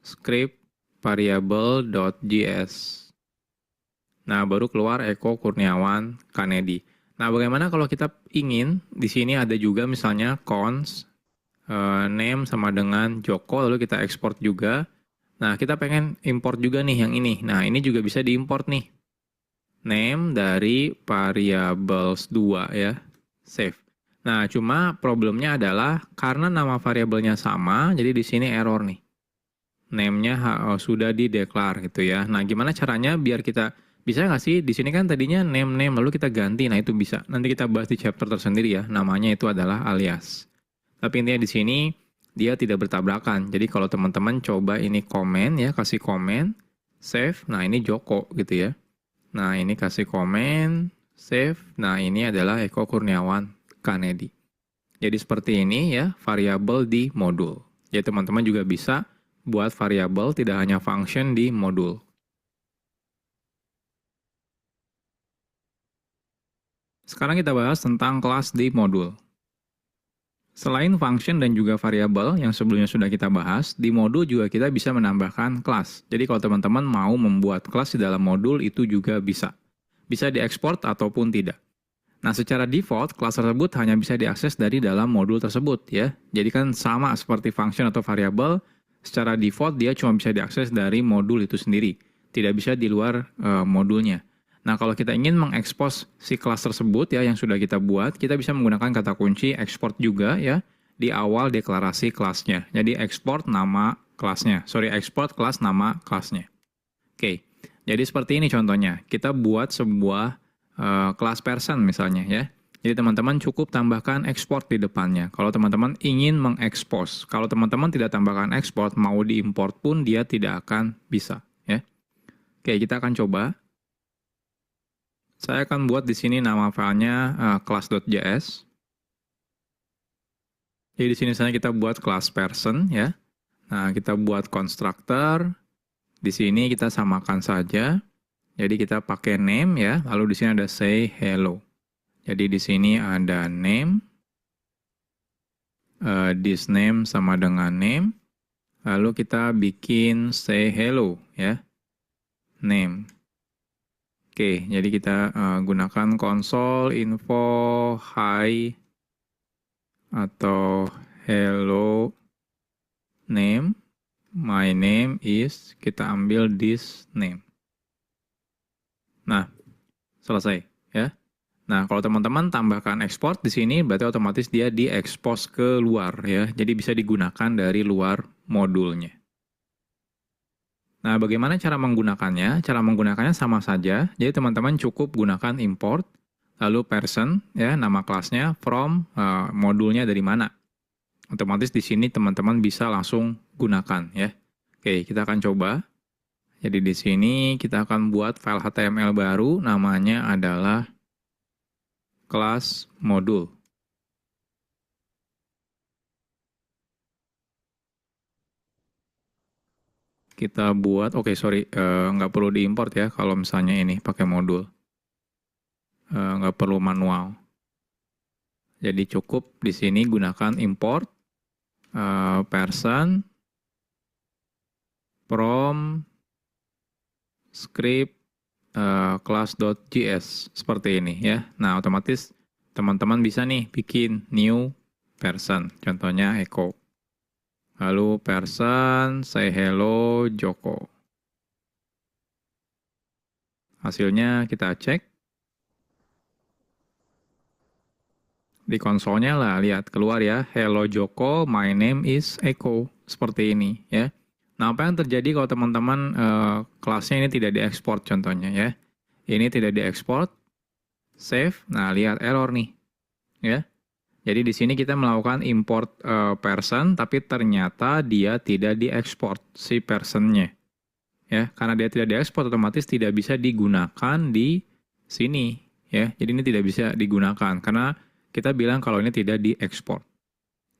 script variable.js. Nah, baru keluar Eko Kurniawan Kanedi. Nah, bagaimana kalau kita ingin di sini ada juga misalnya const name sama dengan Joko, lalu kita ekspor juga. Nah, kita pengen import juga nih yang ini. Nah, ini juga bisa diimport nih. Name dari variables 2 ya. Save. Nah, cuma problemnya adalah karena nama variabelnya sama, jadi di sini error nih. Name-nya sudah dideklar gitu ya. Nah, gimana caranya biar kita bisa nggak sih? Di sini kan tadinya name lalu kita ganti. Nah, itu bisa. Nanti kita bahas di chapter tersendiri ya. Namanya itu adalah alias. Tapi intinya di sini dia tidak bertabrakan. Jadi kalau teman-teman coba ini komen ya, kasih komen, save. Nah, ini Joko gitu ya. Nah, ini kasih komen, save. Nah, ini adalah Eko Kurniawan Kanedi. Jadi seperti ini ya, variabel di modul. Jadi teman-teman juga bisa buat variabel tidak hanya function di modul. Sekarang kita bahas tentang kelas di modul. Selain function dan juga variabel yang sebelumnya sudah kita bahas, di modul juga kita bisa menambahkan kelas. Jadi kalau teman-teman mau membuat kelas di dalam modul itu juga bisa. Bisa diekspor ataupun tidak. Nah, secara default, kelas tersebut hanya bisa diakses dari dalam modul tersebut ya. Jadi kan sama seperti function atau variabel, secara default dia cuma bisa diakses dari modul itu sendiri. Tidak bisa di luar modulnya. Nah, kalau kita ingin mengekspos si kelas tersebut ya yang sudah kita buat, kita bisa menggunakan kata kunci export juga ya di awal deklarasi kelasnya. Jadi export nama kelasnya. Export kelas nama kelasnya. Oke. Jadi seperti ini contohnya. Kita buat sebuah kelas person misalnya ya. Jadi teman-teman cukup tambahkan export di depannya. Kalau teman-teman ingin mengekspos. Kalau teman-teman tidak tambahkan export, mau diimport pun dia tidak akan bisa ya. Oke, kita akan coba. Saya akan buat di sini nama filenya class.js. Jadi di sini misalnya kita buat class person ya. Nah, kita buat constructor. Di sini kita samakan saja. Jadi kita pakai name ya, lalu di sini ada say hello. Jadi di sini ada name. This name sama dengan name. Lalu kita bikin say hello ya. Name. Oke, jadi kita gunakan console info hi atau hello name. My name is, kita ambil this name. Nah, selesai ya. Nah, kalau teman-teman tambahkan export di sini berarti otomatis dia diekspos ke luar ya. Jadi bisa digunakan dari luar modulnya. Nah, bagaimana cara menggunakannya? Cara menggunakannya sama saja. Jadi teman-teman cukup gunakan import, lalu person, ya nama kelasnya, from modulnya dari mana. Otomatis di sini teman-teman bisa langsung gunakan ya. Oke, kita akan coba. Jadi di sini kita akan buat file HTML baru, namanya adalah kelas modul. kita buat, nggak perlu diimport ya kalau misalnya ini pakai modul. Nggak perlu manual. Jadi cukup di sini gunakan import person from script class.js seperti ini ya. Nah, otomatis teman-teman bisa nih bikin new person. Contohnya echo. Lalu person say hello Joko. Hasilnya kita cek. Di konsolnya lah, lihat keluar ya. Hello Joko, my name is Eko. Seperti ini ya. Nah, apa yang terjadi kalau teman-teman kelasnya ini tidak diekspor contohnya ya. Ini tidak diekspor, save. Nah, lihat error nih. Ya. Jadi di sini kita melakukan import person, tapi ternyata dia tidak diekspor si personnya. Ya, karena dia tidak diekspor, otomatis tidak bisa digunakan di sini. Ya, jadi ini tidak bisa digunakan karena kita bilang kalau ini tidak diekspor.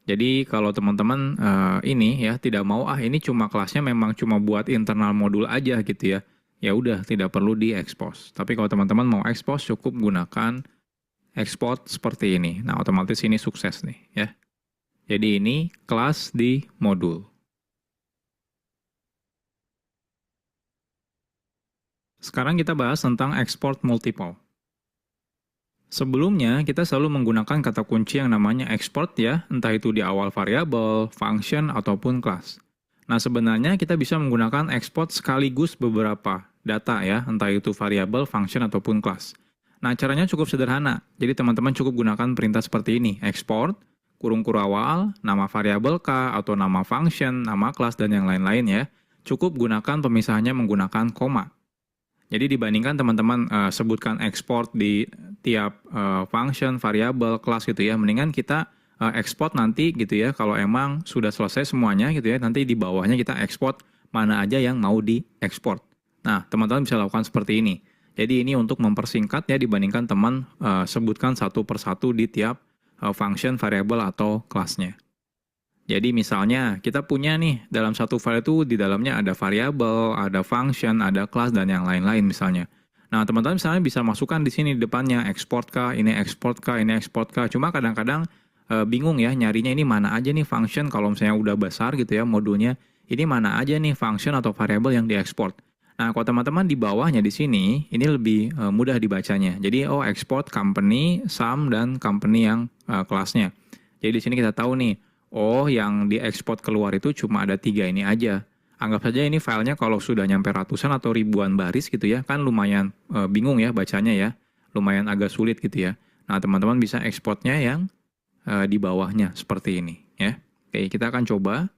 Jadi kalau teman-teman ini ya tidak mau ini cuma kelasnya memang cuma buat internal modul aja gitu ya. Ya udah tidak perlu diekspos. Tapi kalau teman-teman mau ekspos cukup gunakan export seperti ini. Nah, otomatis ini sukses nih ya. Jadi ini kelas di modul. Sekarang kita bahas tentang export multiple. Sebelumnya, kita selalu menggunakan kata kunci yang namanya export ya, entah itu di awal variabel, function, ataupun kelas. Nah, sebenarnya kita bisa menggunakan export sekaligus beberapa data ya, entah itu variabel, function, ataupun kelas. Nah, caranya cukup sederhana. Jadi, teman-teman cukup gunakan perintah seperti ini, export, kurung awal, nama variabel K, atau nama function, nama kelas, dan yang lain-lain ya. Cukup gunakan pemisahannya menggunakan koma. Jadi dibandingkan teman-teman sebutkan export di tiap function, variabel, kelas gitu ya, mendingan kita export nanti gitu ya, kalau emang sudah selesai semuanya gitu ya, nanti di bawahnya kita export mana aja yang mau diekspor. Nah, teman-teman bisa lakukan seperti ini. Jadi ini untuk mempersingkat ya dibandingkan teman sebutkan satu persatu di tiap function, variabel, atau kelasnya. Jadi misalnya kita punya nih dalam satu file itu di dalamnya ada variabel, ada function, ada kelas dan yang lain-lain misalnya. Nah, teman-teman misalnya bisa masukkan di sini di depannya export kah, ini export kah, ini export kah. Cuma kadang-kadang bingung ya nyarinya ini mana aja nih function kalau misalnya udah besar gitu ya modulnya. Ini mana aja nih function atau variabel yang diekspor. Nah, kalau teman-teman di bawahnya di sini ini lebih mudah dibacanya. Jadi export company, sum dan company yang kelasnya. Jadi di sini kita tahu nih yang diekspor keluar itu cuma ada 3 ini aja. Anggap saja ini filenya kalau sudah nyampe ratusan atau ribuan baris gitu ya, kan lumayan bingung ya bacanya ya. Lumayan agak sulit gitu ya. Nah, teman-teman bisa ekspornya yang di bawahnya seperti ini ya. Oke, kita akan coba.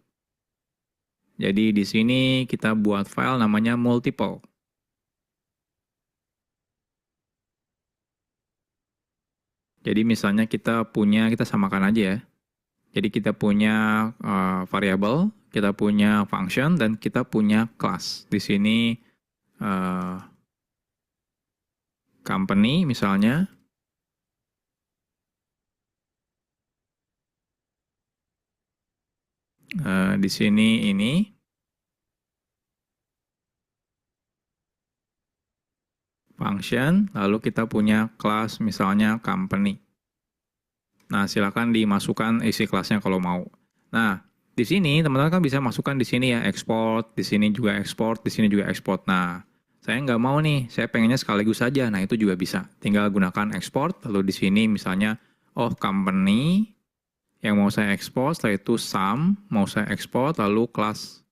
Jadi di sini kita buat file namanya multiple. Jadi misalnya kita samakan aja ya. Jadi kita punya variabel, kita punya function, dan kita punya class. Di sini company misalnya. Di sini ini. Function, lalu kita punya class misalnya company. Nah, silakan dimasukkan isi kelasnya kalau mau. Nah, di sini teman-teman kan bisa masukkan di sini ya export, di sini juga export, di sini juga export. Nah, saya nggak mau nih, saya pengennya sekaligus saja. Nah, itu juga bisa. Tinggal gunakan export, lalu di sini misalnya company yang mau saya export, setelah itu sum mau saya export, lalu class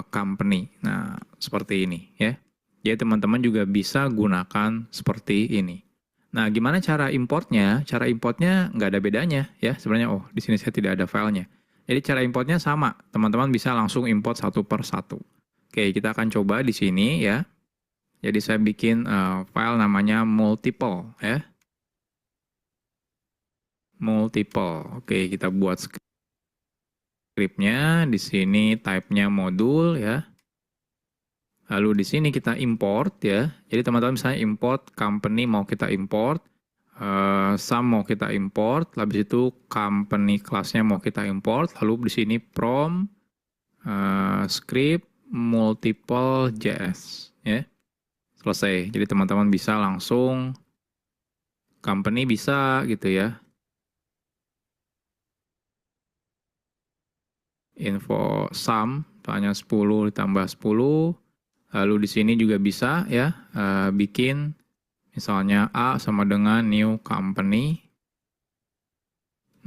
company. Nah, seperti ini ya. Jadi teman-teman juga bisa gunakan seperti ini. Nah, gimana cara importnya? Cara importnya nggak ada bedanya ya. Sebenarnya, di sini saya tidak ada filenya. Jadi cara importnya sama. Teman-teman bisa langsung import satu per satu. Oke, kita akan coba di sini ya. Jadi saya bikin file namanya multiple ya. Multiple. Oke, kita buat scriptnya. Di sini type-nya modul ya. Lalu di sini kita import ya. Jadi teman-teman misalnya import company mau kita import, sum mau kita import, habis itu company kelasnya mau kita import, lalu di sini from script multiple JS, ya. Selesai. Jadi teman-teman bisa langsung company bisa gitu ya. Info sum hanya 10 ditambah 10. Lalu di sini juga bisa ya bikin misalnya A sama dengan new company.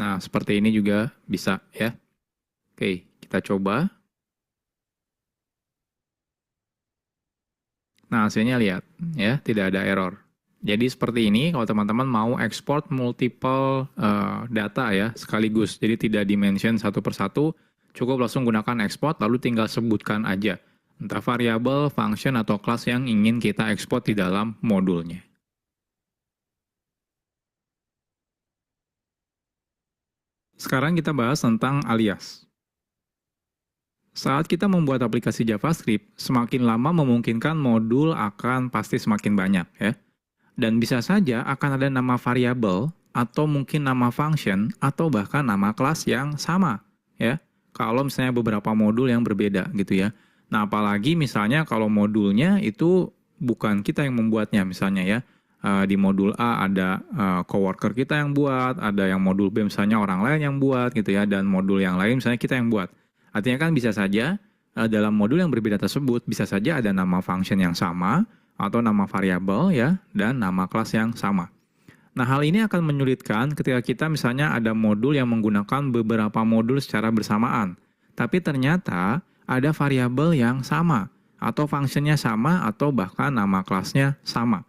Nah, seperti ini juga bisa ya. Oke, kita coba. Nah, hasilnya lihat ya, tidak ada error. Jadi seperti ini kalau teman-teman mau ekspor multiple data ya sekaligus. Jadi tidak dimention satu persatu, cukup langsung gunakan export lalu tinggal sebutkan aja entah variabel, function atau kelas yang ingin kita ekspor di dalam modulnya. Sekarang kita bahas tentang alias. Saat kita membuat aplikasi JavaScript, semakin lama memungkinkan modul akan pasti semakin banyak ya. Dan bisa saja akan ada nama variabel atau mungkin nama function atau bahkan nama kelas yang sama ya. Kalau misalnya beberapa modul yang berbeda gitu ya. Nah, apalagi misalnya kalau modulnya itu bukan kita yang membuatnya misalnya ya. Di modul A ada coworker kita yang buat, ada yang modul B misalnya orang lain yang buat gitu ya, dan modul yang lain misalnya kita yang buat. Artinya kan bisa saja dalam modul yang berbeda tersebut bisa saja ada nama function yang sama atau nama variabel ya dan nama kelas yang sama. Nah, hal ini akan menyulitkan ketika kita misalnya ada modul yang menggunakan beberapa modul secara bersamaan. Tapi ternyata ada variabel yang sama atau fungsinya sama atau bahkan nama kelasnya sama.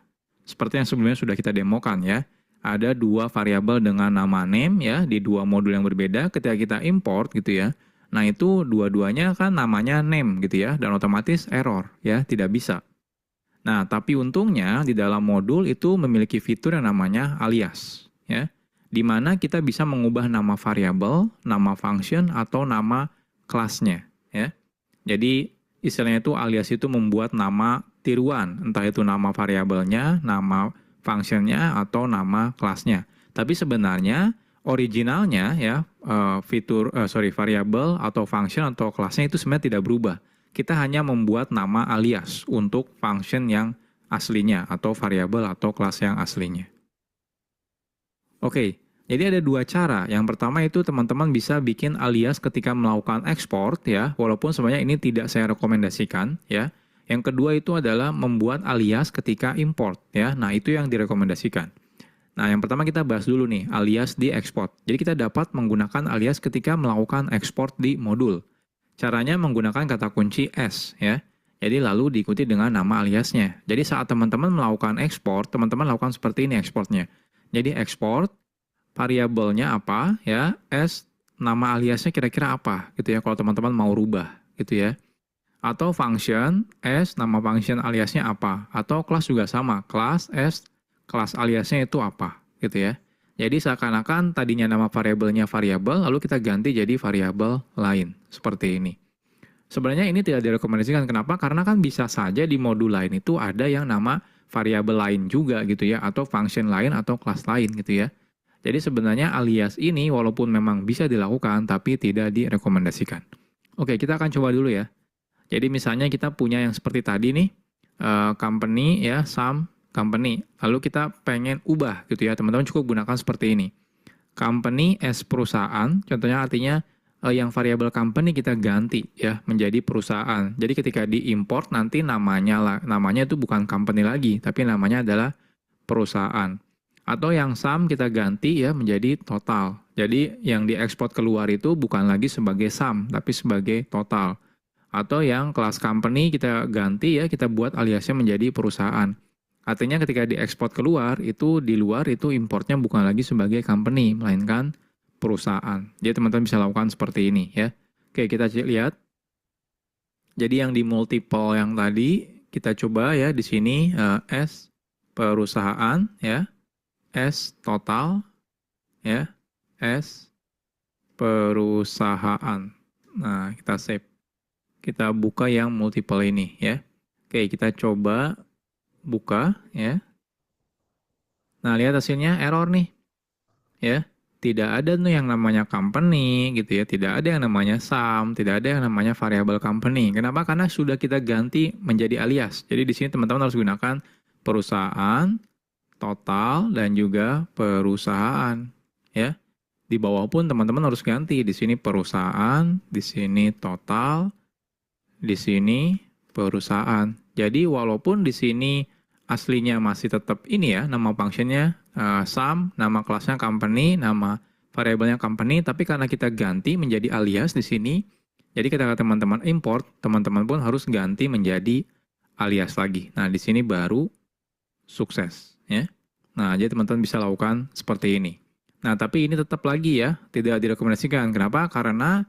Seperti yang sebelumnya sudah kita demokan ya. Ada dua variabel dengan nama name ya di dua modul yang berbeda ketika kita import gitu ya. Nah, itu dua-duanya kan namanya name gitu ya dan otomatis error ya, tidak bisa. Nah, tapi untungnya di dalam modul itu memiliki fitur yang namanya alias, ya, di mana kita bisa mengubah nama variabel, nama function, atau nama kelasnya. Ya. Jadi, istilahnya itu alias itu membuat nama tiruan, entah itu nama variabelnya, nama functionnya, atau nama kelasnya. Tapi sebenarnya originalnya ya variabel atau function atau kelasnya itu sebenarnya tidak berubah. Kita hanya membuat nama alias untuk function yang aslinya atau variabel atau kelas yang aslinya. Oke, jadi ada dua cara. Yang pertama itu teman-teman bisa bikin alias ketika melakukan ekspor ya, walaupun sebenarnya ini tidak saya rekomendasikan ya. Yang kedua itu adalah membuat alias ketika import ya. Nah, itu yang direkomendasikan. Nah, yang pertama kita bahas dulu nih, alias di export. Jadi kita dapat menggunakan alias ketika melakukan ekspor di modul. Caranya menggunakan kata kunci S ya. Jadi lalu diikuti dengan nama aliasnya. Jadi saat teman-teman melakukan ekspor, teman-teman lakukan seperti ini ekspornya. Jadi ekspor variabelnya apa ya, S nama aliasnya kira-kira apa gitu ya kalau teman-teman mau rubah gitu ya. Atau function S nama function aliasnya apa, atau kelas juga sama, kelas S kelas aliasnya itu apa gitu ya. Jadi seakan-akan tadinya nama variabelnya variabel, lalu kita ganti jadi variabel lain, seperti ini. Sebenarnya ini tidak direkomendasikan, kenapa? Karena kan bisa saja di modul lain itu ada yang nama variabel lain juga gitu ya, atau function lain atau kelas lain gitu ya. Jadi sebenarnya alias ini walaupun memang bisa dilakukan, tapi tidak direkomendasikan. Oke, kita akan coba dulu ya. Jadi misalnya kita punya yang seperti tadi nih, company ya, sum company. Lalu kita pengen ubah gitu ya, teman-teman cukup gunakan seperti ini. Company as perusahaan, contohnya artinya yang variabel company kita ganti ya menjadi perusahaan. Jadi ketika diimport nanti namanya itu bukan company lagi, tapi namanya adalah perusahaan. Atau yang sum kita ganti ya menjadi total. Jadi yang diekspor keluar itu bukan lagi sebagai sum, tapi sebagai total. Atau yang kelas company kita ganti ya, kita buat aliasnya menjadi perusahaan. Artinya ketika diekspor keluar, itu di luar itu importnya bukan lagi sebagai company, melainkan perusahaan. Jadi teman-teman bisa lakukan seperti ini ya. Oke, kita lihat. Jadi yang di multiple yang tadi, kita coba ya di sini S perusahaan ya, S total ya, S perusahaan. Nah, kita save. Kita buka yang multiple ini ya. Oke, kita coba buka ya. Nah, lihat hasilnya error nih. Ya. tidak ada tuh yang namanya company gitu ya, tidak ada yang namanya sum, tidak ada yang namanya variable company. Kenapa? Karena sudah kita ganti menjadi alias. Jadi di sini teman-teman harus gunakan perusahaan, total, dan juga perusahaan. Ya, di bawah pun teman-teman harus ganti. Di sini perusahaan, di sini total, di sini perusahaan. Jadi walaupun di sini aslinya masih tetap ini ya, nama functionnya sum, nama kelasnya company, nama variabelnya company, tapi karena kita ganti menjadi alias di sini, jadi ketika teman-teman import, teman-teman pun harus ganti menjadi alias lagi. Nah, di sini baru sukses ya. Nah, jadi teman-teman bisa lakukan seperti ini. Nah, tapi ini tetap lagi ya, tidak direkomendasikan. Kenapa? Karena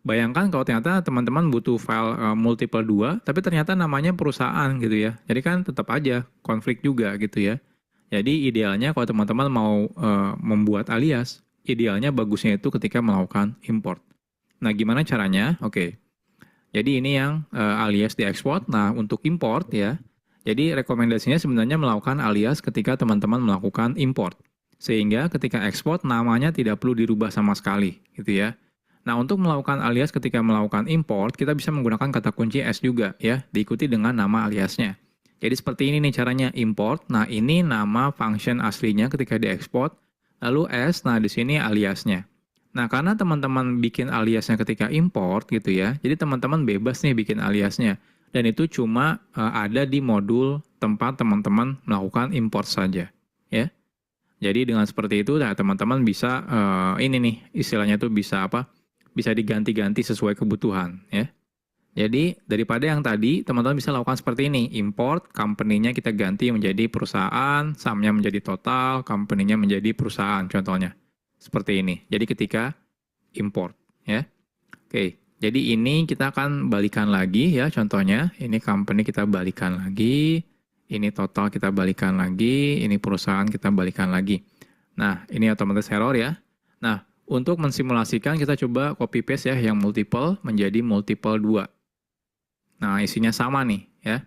bayangkan kalau ternyata teman-teman butuh file multiple 2, tapi ternyata namanya perusahaan gitu ya. Jadi kan tetap aja konflik juga gitu ya. Jadi idealnya kalau teman-teman mau membuat alias, idealnya bagusnya itu ketika melakukan import. Nah, gimana caranya? Oke. Jadi ini yang alias diekspor. Nah, untuk import ya. Jadi rekomendasinya sebenarnya melakukan alias ketika teman-teman melakukan import. Sehingga ketika ekspor namanya tidak perlu dirubah sama sekali gitu ya. Nah, untuk melakukan alias ketika melakukan import, kita bisa menggunakan kata kunci S juga ya, diikuti dengan nama aliasnya. Jadi seperti ini nih caranya import. Nah, ini nama function aslinya ketika diekspor. Lalu S, nah di sini aliasnya. Nah, karena teman-teman bikin aliasnya ketika import gitu ya, jadi teman-teman bebas nih bikin aliasnya. Dan itu cuma ada di modul tempat teman-teman melakukan import saja. Ya. Jadi dengan seperti itu, nah, teman-teman bisa, ini nih, istilahnya tuh bisa apa? Bisa diganti-ganti sesuai kebutuhan. Ya. Jadi daripada yang tadi, teman-teman bisa lakukan seperti ini. Import, company-nya kita ganti menjadi perusahaan, sum-nya menjadi total, company-nya menjadi perusahaan contohnya. Seperti ini. Jadi ketika import. Ya. Oke, jadi ini kita akan balikan lagi ya contohnya. Ini company kita balikan lagi. Ini total kita balikan lagi. Ini perusahaan kita balikan lagi. Nah, ini otomatis error ya. Nah, untuk mensimulasikan kita coba copy paste ya yang multiple menjadi multiple 2. Nah, isinya sama nih ya.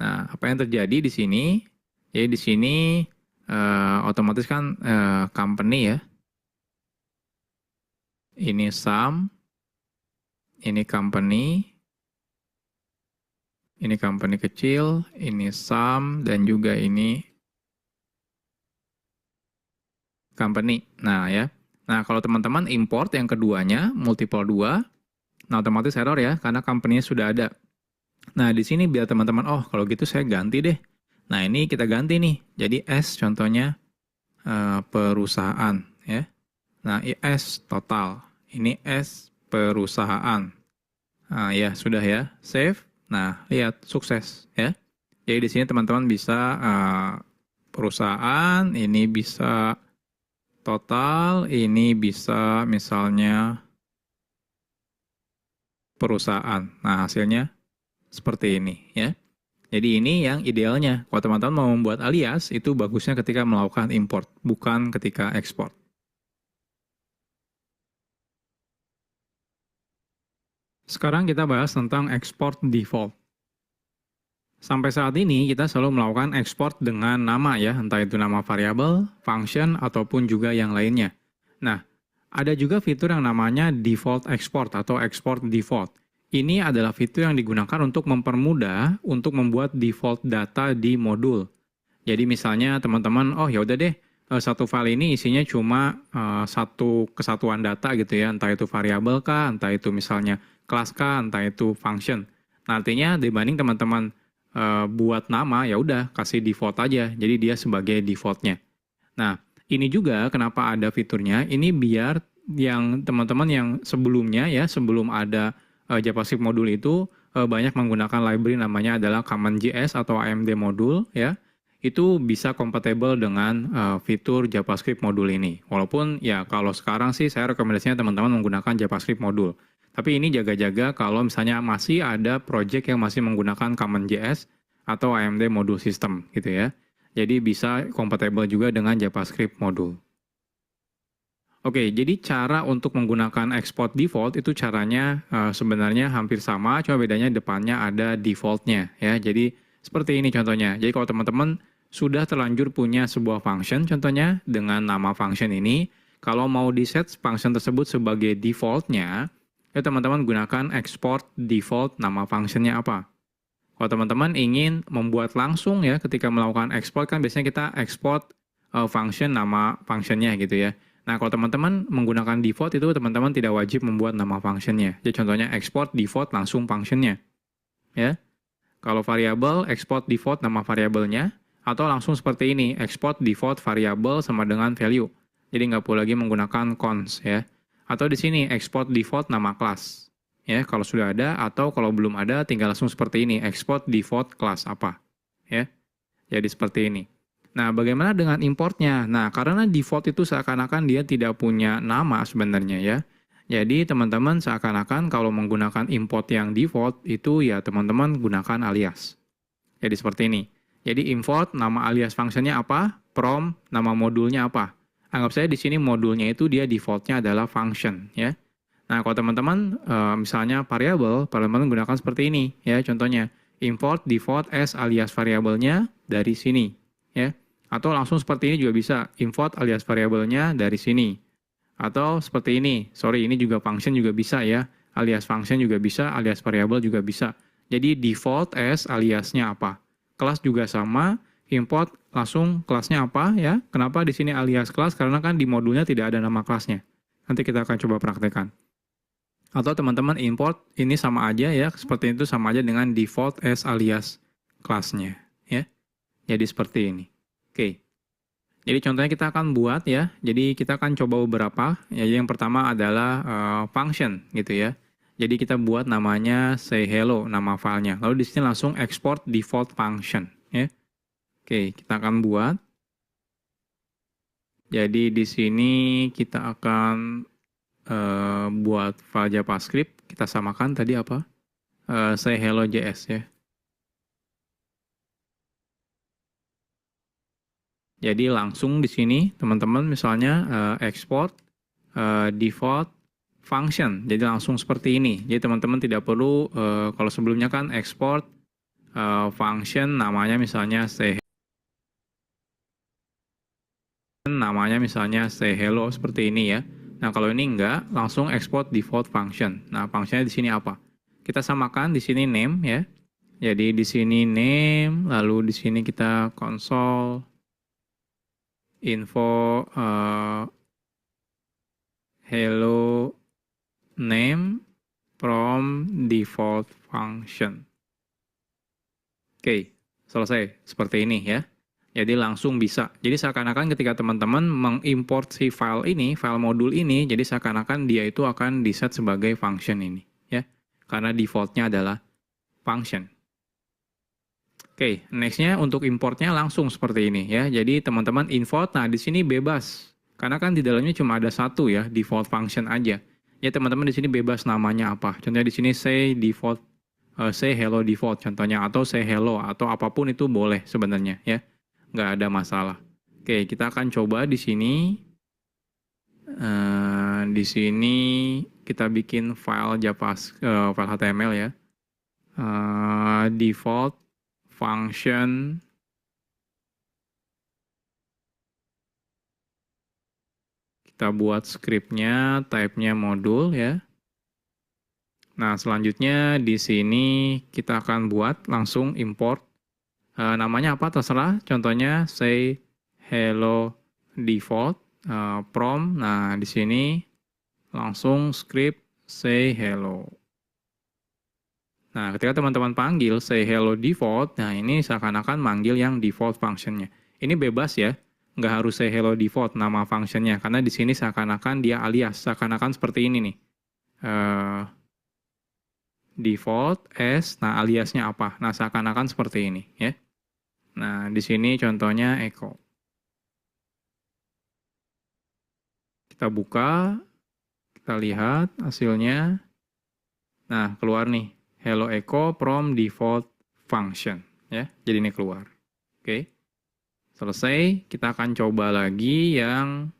Nah, apa yang terjadi di sini? Jadi di sini otomatis kan company ya. Ini sum, ini company kecil, ini sum, dan juga ini company. Nah ya. Nah, kalau teman-teman import yang keduanya multiple 2, nah otomatis error ya karena company-nya sudah ada. Nah, di sini biar teman-teman, oh kalau gitu saya ganti deh. Nah, ini kita ganti nih. Jadi S contohnya perusahaan ya. Nah, S total. Ini S perusahaan. Nah, ya sudah ya. Save. Nah, lihat sukses ya. Jadi di sini teman-teman bisa perusahaan, ini bisa total, ini bisa misalnya perusahaan. Nah, hasilnya seperti ini ya. Jadi ini yang idealnya. Kalau teman-teman mau membuat alias, itu bagusnya ketika melakukan import, bukan ketika ekspor. Sekarang kita bahas tentang export default. Sampai saat ini kita selalu melakukan export dengan nama ya, entah itu nama variabel, function, ataupun juga yang lainnya. Nah, ada juga fitur yang namanya default export atau export default. Ini adalah fitur yang digunakan untuk mempermudah untuk membuat default data di modul. Jadi misalnya teman-teman, oh ya udah deh, satu file ini isinya cuma satu kesatuan data gitu ya, entah itu variabel kah, entah itu misalnya kelas kah, entah itu function. Nah, artinya dibanding teman-teman buat nama, ya udah kasih default aja. Jadi dia sebagai defaultnya. Nah, ini juga kenapa ada fiturnya, ini biar yang teman-teman yang sebelumnya ya, sebelum ada JavaScript modul itu banyak menggunakan library namanya adalah CommonJS atau AMD modul ya. Itu bisa compatible dengan fitur JavaScript modul ini. Walaupun ya kalau sekarang sih saya rekomendasinya teman-teman menggunakan JavaScript modul. Tapi ini jaga-jaga kalau misalnya masih ada project yang masih menggunakan CommonJS atau AMD modul system gitu ya. Jadi bisa compatible juga dengan JavaScript modul. Oke, jadi cara untuk menggunakan export default itu caranya sebenarnya hampir sama, cuma bedanya depannya ada defaultnya ya. Jadi seperti ini contohnya. Jadi kalau teman-teman sudah terlanjur punya sebuah function contohnya dengan nama function ini, Kalau mau di set function tersebut sebagai defaultnya, ya teman-teman gunakan export default nama functionnya apa. Kalau teman-teman ingin membuat langsung ya ketika melakukan export kan biasanya kita export function nama functionnya gitu ya. Nah kalau teman-teman menggunakan default itu teman-teman tidak wajib membuat nama functionnya. Jadi contohnya export default langsung functionnya. Ya. Kalau variabel export default nama variabelnya atau langsung seperti ini export default variable sama dengan value. Jadi nggak perlu lagi menggunakan cons ya. Atau di sini export default nama kelas. Ya, kalau sudah ada atau kalau belum ada tinggal langsung seperti ini, export default class apa. Ya. Jadi seperti ini. Nah, bagaimana dengan importnya? Nah, karena default itu seakan-akan dia tidak punya nama sebenarnya ya. Jadi teman-teman seakan-akan kalau menggunakan import yang default itu ya teman-teman gunakan alias. Jadi seperti ini. Jadi import nama alias functionnya apa? From nama modulnya apa? Anggap saja di sini modulnya itu dia defaultnya adalah function ya. Nah kalau teman-teman misalnya variable, teman-teman gunakan seperti ini ya. Contohnya import default as alias variabelnya dari sini ya. Atau langsung seperti ini juga bisa import alias variabelnya dari sini. Atau seperti ini, sorry ini juga function juga bisa ya. Alias function juga bisa, alias variable juga bisa. Jadi default as aliasnya apa? Kelas juga sama, import langsung kelasnya apa ya. Kenapa di sini alias kelas? Karena kan di modulnya tidak ada nama kelasnya. Nanti kita akan coba praktekkan. Atau teman-teman import ini sama aja ya, seperti itu sama aja dengan default as alias kelasnya ya. Jadi seperti ini. Oke. Jadi contohnya kita akan buat ya. Jadi kita akan coba beberapa. Ya, yang pertama adalah function gitu ya. Jadi kita buat namanya say hello nama filenya. Lalu di sini langsung export default function ya. Oke, kita akan buat. Jadi di sini kita akan buat file JavaScript. Kita samakan tadi apa? Say hello JS ya. Jadi langsung di sini teman-teman misalnya export default function. Jadi langsung seperti ini. Jadi teman-teman tidak perlu kalau sebelumnya kan export function namanya misalnya say hello seperti ini ya. Nah, kalau ini enggak, langsung export default function. Nah, fungsinya di sini apa? Kita samakan di sini name ya. Jadi di sini name, lalu di sini kita console info hello name from default function. Oke, selesai. Seperti ini ya. Jadi langsung bisa. Jadi seakan-akan ketika teman-teman mengimport si file ini, file modul ini, jadi seakan-akan dia itu akan diset sebagai function ini. Ya, karena defaultnya adalah function. Oke, nextnya untuk importnya langsung seperti ini ya. Jadi teman-teman import, nah di sini bebas. Karena kan di dalamnya cuma ada satu ya, default function aja. Ya teman-teman di sini bebas namanya apa. Contohnya di sini say default, say hello default contohnya. Atau say hello, atau apapun itu boleh sebenarnya ya. Nggak ada masalah. Oke, kita akan coba di sini. Di sini kita bikin file file HTML ya. Default function kita buat scriptnya, type-nya modul ya. Nah selanjutnya di sini kita akan buat langsung import namanya apa terserah. Contohnya say hello default from. Nah di sini langsung script say hello. Nah, ketika teman-teman panggil say hello default, nah ini seakan-akan manggil yang default functionnya. Ini bebas ya, nggak harus say hello default nama functionnya, karena di sini seakan-akan dia alias, seakan-akan seperti ini nih. Default as, nah aliasnya apa? Nah, seakan-akan seperti ini ya. Nah, di sini contohnya echo. Kita buka, kita lihat hasilnya. Nah, keluar nih. Hello echo from default function ya. Jadi ini keluar. Oke. Selesai, kita akan coba lagi yang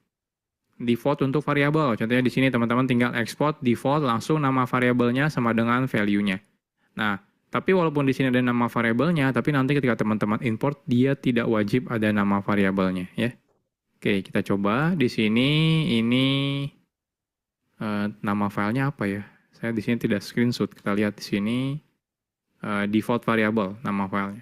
default untuk variabel. Contohnya di sini teman-teman tinggal export default langsung nama variabelnya sama dengan value-nya. Nah, tapi walaupun di sini ada nama variabelnya, tapi nanti ketika teman-teman import dia tidak wajib ada nama variabelnya ya. Oke, kita coba di sini ini nama filenya apa ya? Saya di sini tidak screenshot. Kita lihat di sini default variable nama filenya.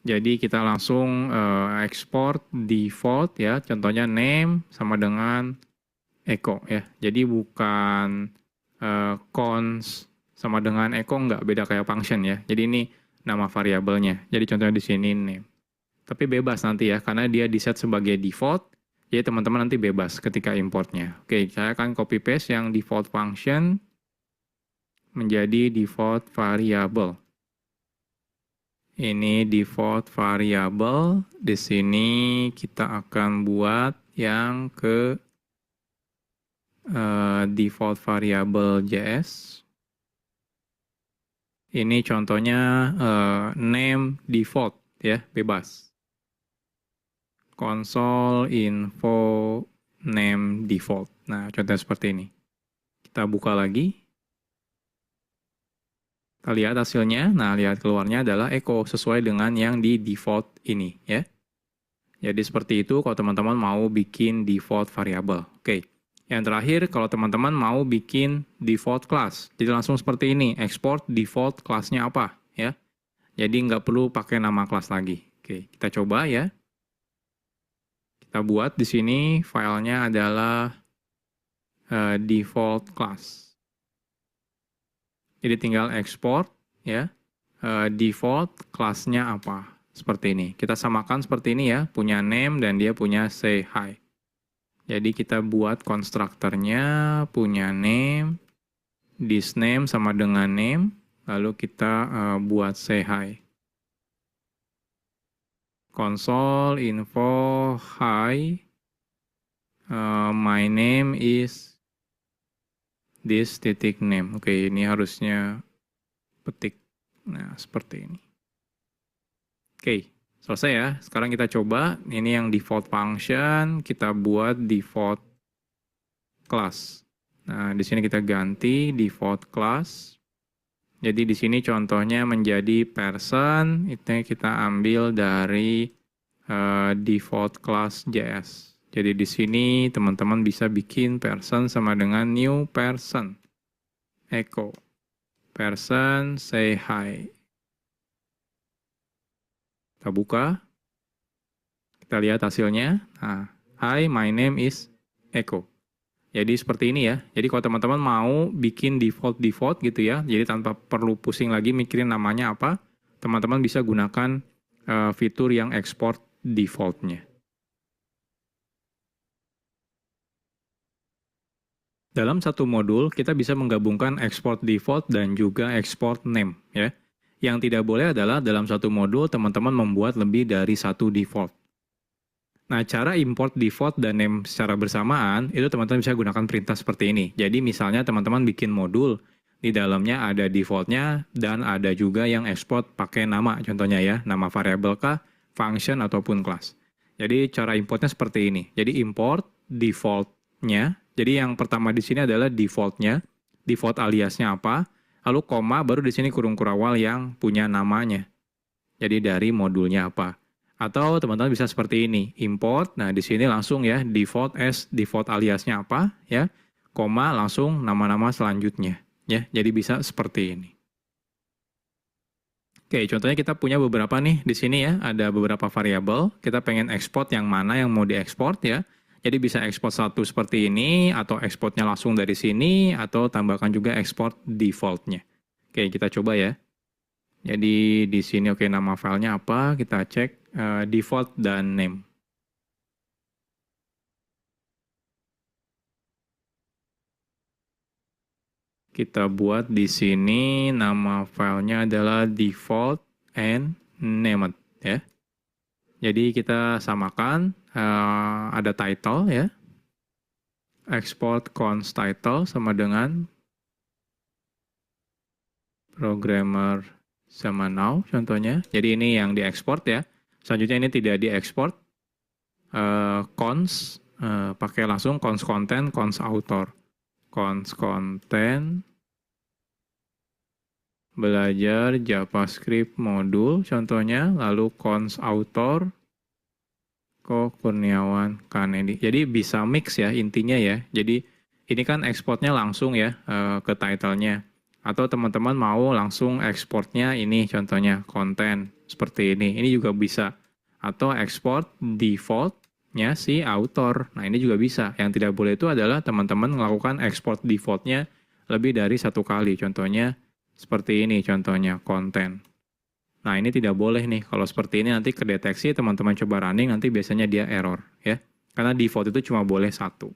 Jadi kita langsung export default ya, contohnya name sama dengan echo ya. Jadi bukan cons sama dengan echo, nggak, beda kayak function ya. Jadi ini nama variabelnya. Jadi contohnya di sini name. Tapi bebas nanti ya, karena dia di set sebagai default. Jadi teman-teman nanti bebas ketika importnya. Oke, saya akan copy paste yang default function menjadi default variable. Ini default variable. Di sini kita akan buat yang ke default variable JS. Ini contohnya name default ya, bebas. Console info name default. Nah, contohnya seperti ini. Kita buka lagi. Kita lihat hasilnya. Nah, lihat keluarnya adalah echo sesuai dengan yang di default ini ya. Jadi seperti itu kalau teman-teman mau bikin default variable. Oke. Yang terakhir, kalau teman-teman mau bikin default class. Jadi langsung seperti ini, export default class-nya apa ya. Jadi nggak perlu pakai nama kelas lagi. Oke, kita coba ya. Kita buat di sini filenya adalah default class. Jadi tinggal export ya, default class-nya apa. Seperti ini. Kita samakan seperti ini ya, punya name dan dia punya say hi. Jadi kita buat konstruktornya punya name, this name sama dengan name, lalu kita buat say hi. Console info hi, my name is this titik name. Oke, ini harusnya petik. Nah, seperti ini. Oke, selesai ya. Sekarang kita coba. Ini yang default function, kita buat default class. Nah, di sini kita ganti default class. Jadi di sini contohnya menjadi person, itu kita ambil dari default class JS. Jadi di sini teman-teman bisa bikin person sama dengan new person. Echo. Person say hi. Kita buka. Kita lihat hasilnya. Nah, hi, my name is Echo. Jadi seperti ini ya. Jadi kalau teman-teman mau bikin default gitu ya, jadi tanpa perlu pusing lagi mikirin namanya apa, teman-teman bisa gunakan fitur yang export default-nya. Dalam satu modul, kita bisa menggabungkan export default dan juga export name ya. Yang tidak boleh adalah dalam satu modul teman-teman membuat lebih dari satu default. Nah, cara import default dan name secara bersamaan, itu teman-teman bisa gunakan perintah seperti ini. Jadi misalnya teman-teman bikin modul, di dalamnya ada defaultnya, dan ada juga yang export pakai nama, contohnya ya, nama variable kah, function, ataupun class. Jadi cara importnya seperti ini. Jadi import defaultnya, jadi yang pertama di sini adalah defaultnya, default aliasnya apa, lalu koma, baru di sini kurung kurawal yang punya namanya. Jadi dari modulnya apa. Atau teman-teman bisa seperti ini, import, nah di sini langsung ya default as default aliasnya apa ya, koma langsung nama-nama selanjutnya ya. Jadi bisa seperti ini. Oke, contohnya kita punya beberapa nih di sini ya, ada beberapa variabel, kita pengen ekspor yang mana yang mau diekspor ya. Jadi bisa ekspor satu seperti ini, atau ekspornya langsung dari sini, atau tambahkan juga ekspor defaultnya. Oke, kita coba ya. Jadi di sini oke, nama filenya apa, kita cek default dan name. Kita buat di sini nama filenya adalah default and named ya. Jadi kita samakan ada title ya. Export const title sama dengan programmer sama now contohnya. Jadi ini yang diekspor ya. Selanjutnya ini tidak diekspor. Const pakai langsung const content, const author. Const content belajar JavaScript modul contohnya, lalu cons author Eko Kurniawan Kanedi. Jadi bisa mix ya intinya ya. Jadi ini kan ekspornya langsung ya ke title-nya. Atau teman-teman mau langsung ekspornya ini contohnya konten seperti ini. Ini juga bisa. Atau ekspor default-nya si author. Nah ini juga bisa. Yang tidak boleh itu adalah teman-teman melakukan ekspor default-nya lebih dari satu kali. Contohnya seperti ini contohnya konten. Nah ini tidak boleh nih, kalau seperti ini nanti kedeteksi teman-teman coba running nanti biasanya dia error ya. Karena default itu cuma boleh satu.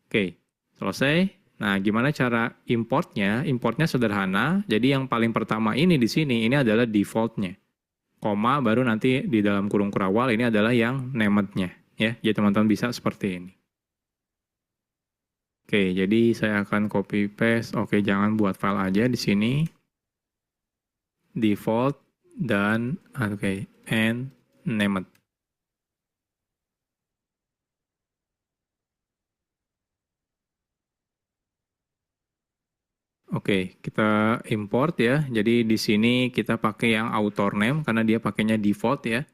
Oke, selesai. Nah gimana cara importnya? Importnya sederhana, jadi yang paling pertama ini di sini, ini adalah defaultnya. Koma baru nanti di dalam kurung kurawal ini adalah yang named-nya ya. Jadi teman-teman bisa seperti ini. Oke, jadi saya akan copy paste. Oke, jangan buat file aja di sini. Default dan and named. Oke, kita import ya. Jadi di sini kita pakai yang author name karena dia pakainya default ya.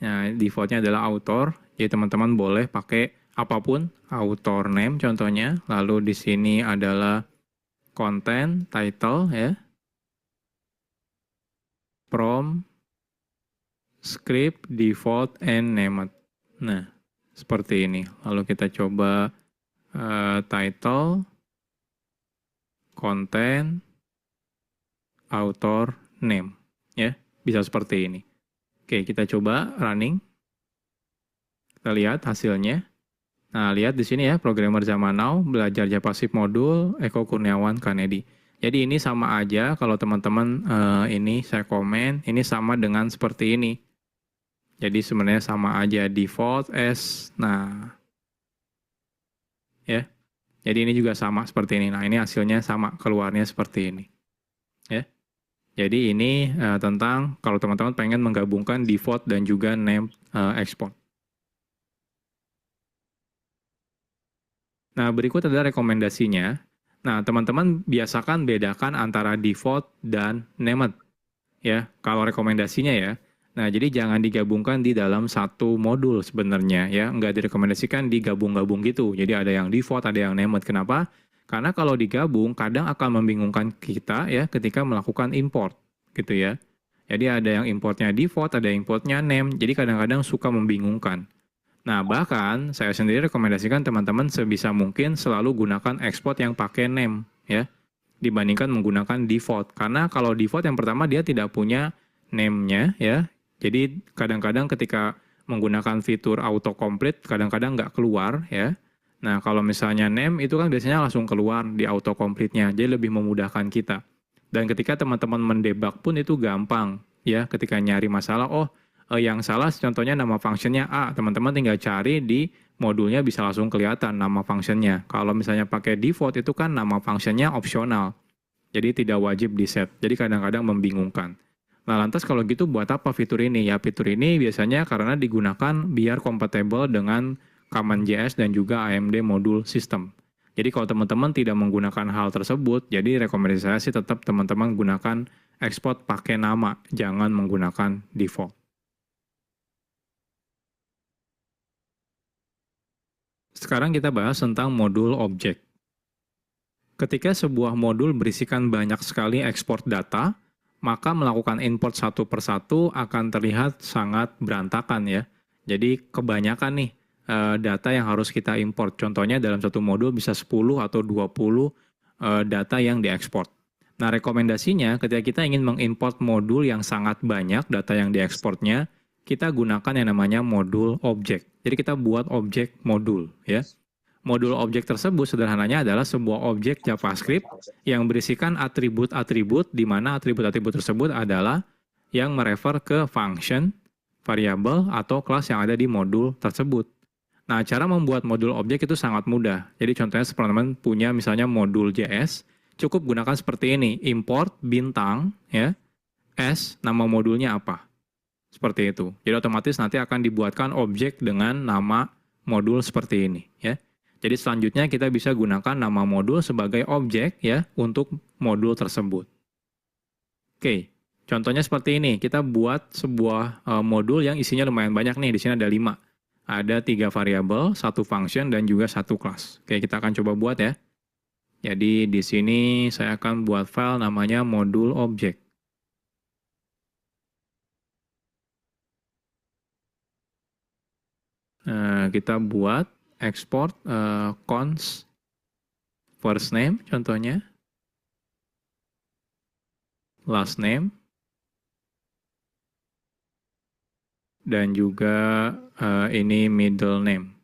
Nah, defaultnya adalah author. Jadi teman-teman boleh pakai apapun author name contohnya. Lalu di sini adalah content title ya. From script default and named. Nah, seperti ini. Lalu kita coba title, content, author, name. Ya, bisa seperti ini. Oke, kita coba running. Kita lihat hasilnya. Nah, lihat di sini ya, programmer zaman now, belajar JavaScript modul, Eko Kurniawan Kanedi. Jadi ini sama aja kalau teman-teman ini saya komen, ini sama dengan seperti ini. Jadi sebenarnya sama aja default as. Nah, ya. Jadi ini juga sama seperti ini. Nah, ini hasilnya sama, keluarnya seperti ini. Ya. Jadi ini tentang kalau teman-teman pengen menggabungkan default dan juga name export. Nah, berikut adalah rekomendasinya. Nah, teman-teman biasakan bedakan antara default dan named. Ya, kalau rekomendasinya ya. Nah, jadi jangan digabungkan di dalam satu modul sebenarnya ya. Nggak direkomendasikan digabung-gabung gitu. Jadi ada yang default, ada yang named. Kenapa? Karena kalau digabung kadang akan membingungkan kita ya ketika melakukan import gitu ya. Jadi ada yang importnya default, ada yang importnya name. Jadi kadang-kadang suka membingungkan. Nah, bahkan saya sendiri rekomendasikan teman-teman sebisa mungkin selalu gunakan export yang pakai name ya dibandingkan menggunakan default. Karena kalau default yang pertama dia tidak punya name-nya ya. Jadi kadang-kadang ketika menggunakan fitur autocomplete kadang-kadang nggak keluar ya. Nah, kalau misalnya name itu kan biasanya langsung keluar di autocomplete-nya. Jadi lebih memudahkan kita. Dan ketika teman-teman mendebug pun itu gampang ya ketika nyari masalah, yang salah contohnya nama functionnya A, teman-teman tinggal cari di modulnya bisa langsung kelihatan nama functionnya. Kalau misalnya pakai default itu kan nama functionnya opsional, jadi tidak wajib di set. Jadi kadang-kadang membingungkan. Nah lantas kalau gitu buat apa fitur ini? Ya fitur ini biasanya karena digunakan biar kompatibel dengan CommonJS dan juga AMD modul system. Jadi kalau teman-teman tidak menggunakan hal tersebut, jadi rekomendasi saya sih tetap teman-teman gunakan export pakai nama, jangan menggunakan default. Sekarang kita bahas tentang modul objek. Ketika sebuah modul berisikan banyak sekali ekspor data, maka melakukan import satu persatu akan terlihat sangat berantakan ya. Jadi kebanyakan nih data yang harus kita import. Contohnya dalam satu modul bisa 10 atau 20 data yang diekspor. Nah rekomendasinya ketika kita ingin mengimport modul yang sangat banyak data yang diekspornya, kita gunakan yang namanya modul objek. Jadi kita buat objek modul ya. Modul objek tersebut sederhananya adalah sebuah objek JavaScript yang berisikan atribut-atribut di mana atribut-atribut tersebut adalah yang merefer ke function, variabel, atau kelas yang ada di modul tersebut. Nah, cara membuat modul objek itu sangat mudah. Jadi contohnya teman-teman punya misalnya modul JS, cukup gunakan seperti ini, import bintang ya, s nama modulnya apa. Seperti itu. Jadi otomatis nanti akan dibuatkan objek dengan nama modul seperti ini ya. Jadi selanjutnya kita bisa gunakan nama modul sebagai objek ya untuk modul tersebut. Oke, contohnya seperti ini. Kita buat sebuah modul yang isinya lumayan banyak nih. Di sini ada 5. Ada 3 variabel, 1 function, dan juga 1 kelas. Oke, kita akan coba buat ya. Jadi di sini saya akan buat file namanya modul object. Kita buat export const first name contohnya, last name, dan juga ini middle name.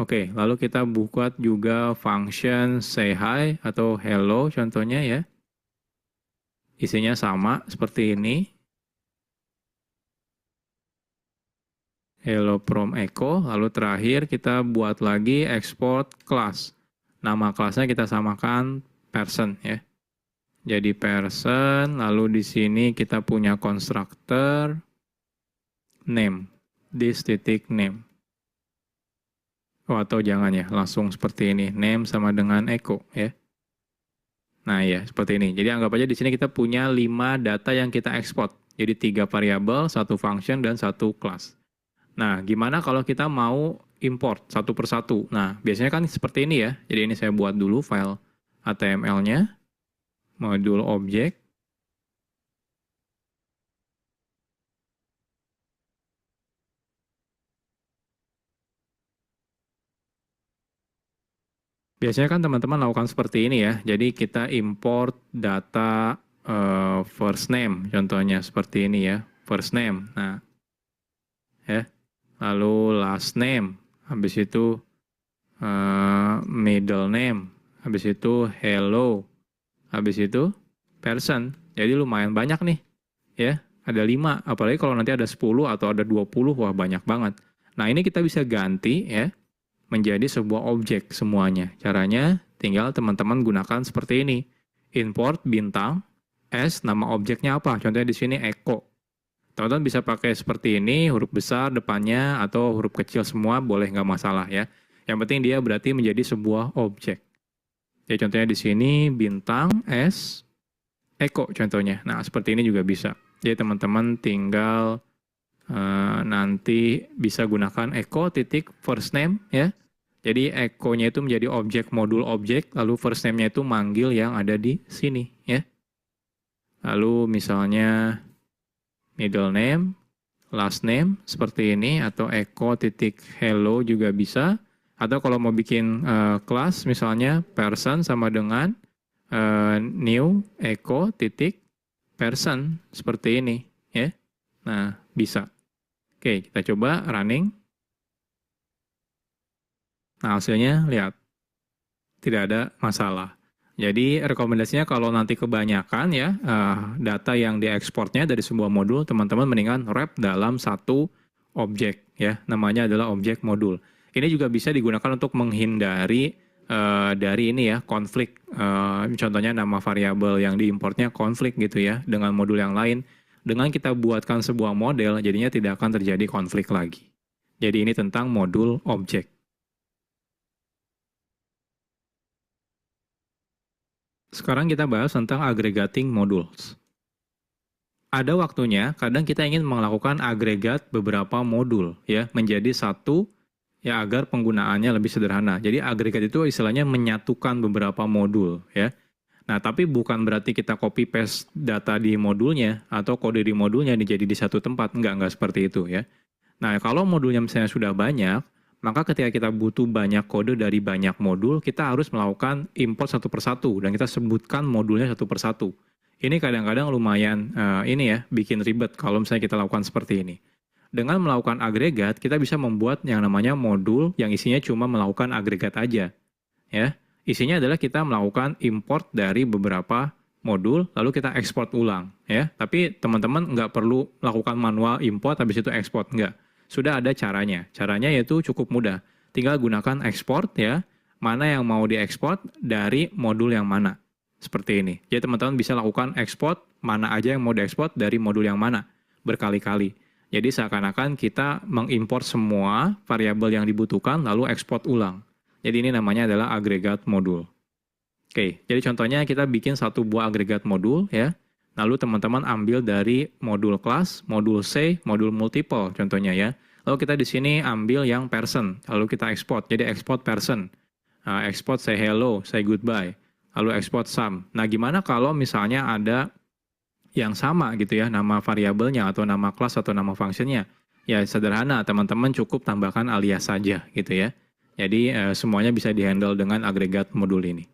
Oke, lalu kita buat juga function say hi atau hello contohnya ya. Isinya sama seperti ini. Hello from Echo. Lalu terakhir kita buat lagi export class. Nama kelasnya kita samakan person ya. Jadi person, lalu di sini kita punya constructor name. This titik name. Oh, atau jangan ya, langsung seperti ini. Name sama dengan echo ya. Nah ya, seperti ini. Jadi anggap aja di sini kita punya 5 data yang kita ekspor. Jadi 3 variabel, 1 function, dan 1 kelas. Nah, gimana kalau kita mau import satu persatu? Nah, biasanya kan seperti ini ya. Jadi ini saya buat dulu file HTML-nya. Modul object. Biasanya kan teman-teman lakukan seperti ini ya. Jadi kita import data first name, contohnya seperti ini ya. First name. Nah, ya. Lalu last name. Habis itu middle name. Habis itu hello. Habis itu person. Jadi lumayan banyak nih. Ya, ada 5. Apalagi kalau nanti ada 10 atau ada 20, wah banyak banget. Nah, ini kita bisa ganti ya menjadi sebuah objek semuanya. Caranya tinggal teman-teman gunakan seperti ini. Import bintang S, nama objeknya apa? Contohnya di sini echo. Teman-teman bisa pakai seperti ini, huruf besar depannya atau huruf kecil semua boleh nggak masalah ya. Yang penting dia berarti menjadi sebuah objek. Jadi contohnya di sini bintang S echo contohnya. Nah, seperti ini juga bisa. Jadi teman-teman tinggal nanti bisa gunakan echo titik first name ya. Jadi echo-nya itu menjadi objek modul objek, lalu first name-nya itu manggil yang ada di sini ya. Lalu misalnya middle name, last name seperti ini, atau echo titik hello juga bisa. Atau kalau mau bikin kelas misalnya person sama dengan new echo titik person seperti ini ya. Nah, bisa. Oke, kita coba running. Nah, hasilnya lihat. Tidak ada masalah. Jadi rekomendasinya kalau nanti kebanyakan ya data yang diekspornya dari sebuah modul, teman-teman mendingan wrap dalam satu objek ya, namanya adalah objek modul. Ini juga bisa digunakan untuk menghindari dari ini ya konflik. Contohnya nama variabel yang diimportnya konflik gitu ya dengan modul yang lain. Dengan kita buatkan sebuah model, jadinya tidak akan terjadi konflik lagi. Jadi ini tentang modul objek. Sekarang kita bahas tentang aggregating modules. Ada waktunya, kadang kita ingin melakukan agregat beberapa modul ya menjadi satu ya agar penggunaannya lebih sederhana. Jadi agregat itu istilahnya menyatukan beberapa modul ya. Nah, tapi bukan berarti kita copy paste data di modulnya atau kode di modulnya dijadi di satu tempat. Enggak seperti itu ya. Nah, kalau modulnya misalnya sudah banyak, maka ketika kita butuh banyak kode dari banyak modul, kita harus melakukan import satu persatu dan kita sebutkan modulnya satu persatu. Ini kadang-kadang lumayan ini ya, bikin ribet kalau misalnya kita lakukan seperti ini. Dengan melakukan agregat, kita bisa membuat yang namanya modul yang isinya cuma melakukan agregat aja. Ya. Isinya adalah kita melakukan import dari beberapa modul, lalu kita ekspor ulang. Ya. Tapi teman-teman nggak perlu melakukan manual import, habis itu ekspor. Nggak. Sudah ada caranya. Caranya yaitu cukup mudah. Tinggal gunakan export ya. Mana yang mau diekspor dari modul yang mana. Seperti ini. Jadi teman-teman bisa lakukan ekspor mana aja yang mau diekspor dari modul yang mana. Berkali-kali. Jadi seakan-akan kita mengimport semua variabel yang dibutuhkan lalu ekspor ulang. Jadi ini namanya adalah agregat modul. Oke, jadi contohnya kita bikin satu buah agregat modul ya. Lalu teman-teman ambil dari modul kelas, modul C, modul multiple contohnya ya. Lalu kita di sini ambil yang person, lalu kita export. Jadi export person, export say hello, say goodbye, lalu export sum. Nah, gimana kalau misalnya ada yang sama gitu ya, nama variabelnya atau nama kelas atau nama functionnya? Ya sederhana, teman-teman cukup tambahkan alias saja gitu ya. Jadi semuanya bisa dihandle dengan agregat modul ini.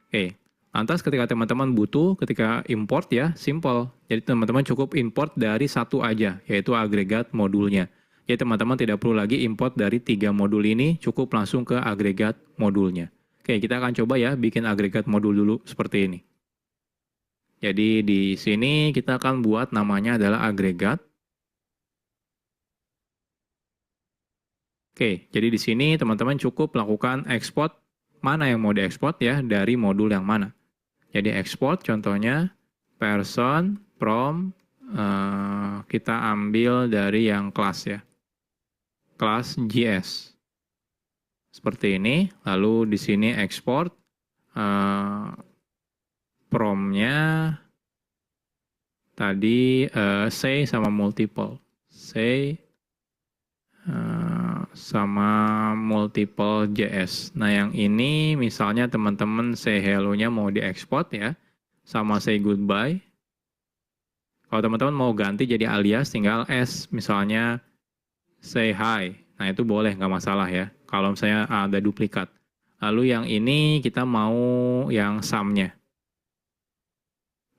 Oke. Lantas ketika teman-teman butuh, ketika import ya, simple. Jadi teman-teman cukup import dari satu aja, yaitu agregat modulnya. Jadi teman-teman tidak perlu lagi import dari 3 modul ini, cukup langsung ke agregat modulnya. Oke, kita akan coba ya bikin agregat modul dulu seperti ini. Jadi di sini kita akan buat namanya adalah agregat. Oke, jadi di sini teman-teman cukup lakukan export mana yang mau diekspor ya dari modul yang mana. Jadi export contohnya person from kita ambil dari yang kelas ya. Kelas JS. Seperti ini. Lalu di sini export from-nya tadi say sama multiple. Say sama multiple JS. Nah, yang ini misalnya teman-teman say hello-nya mau diekspor ya, sama say goodbye. Kalau teman-teman mau ganti jadi alias, tinggal S, misalnya say hi. Nah, itu boleh, nggak masalah ya, kalau misalnya ada duplikat. Lalu yang ini kita mau yang sum-nya.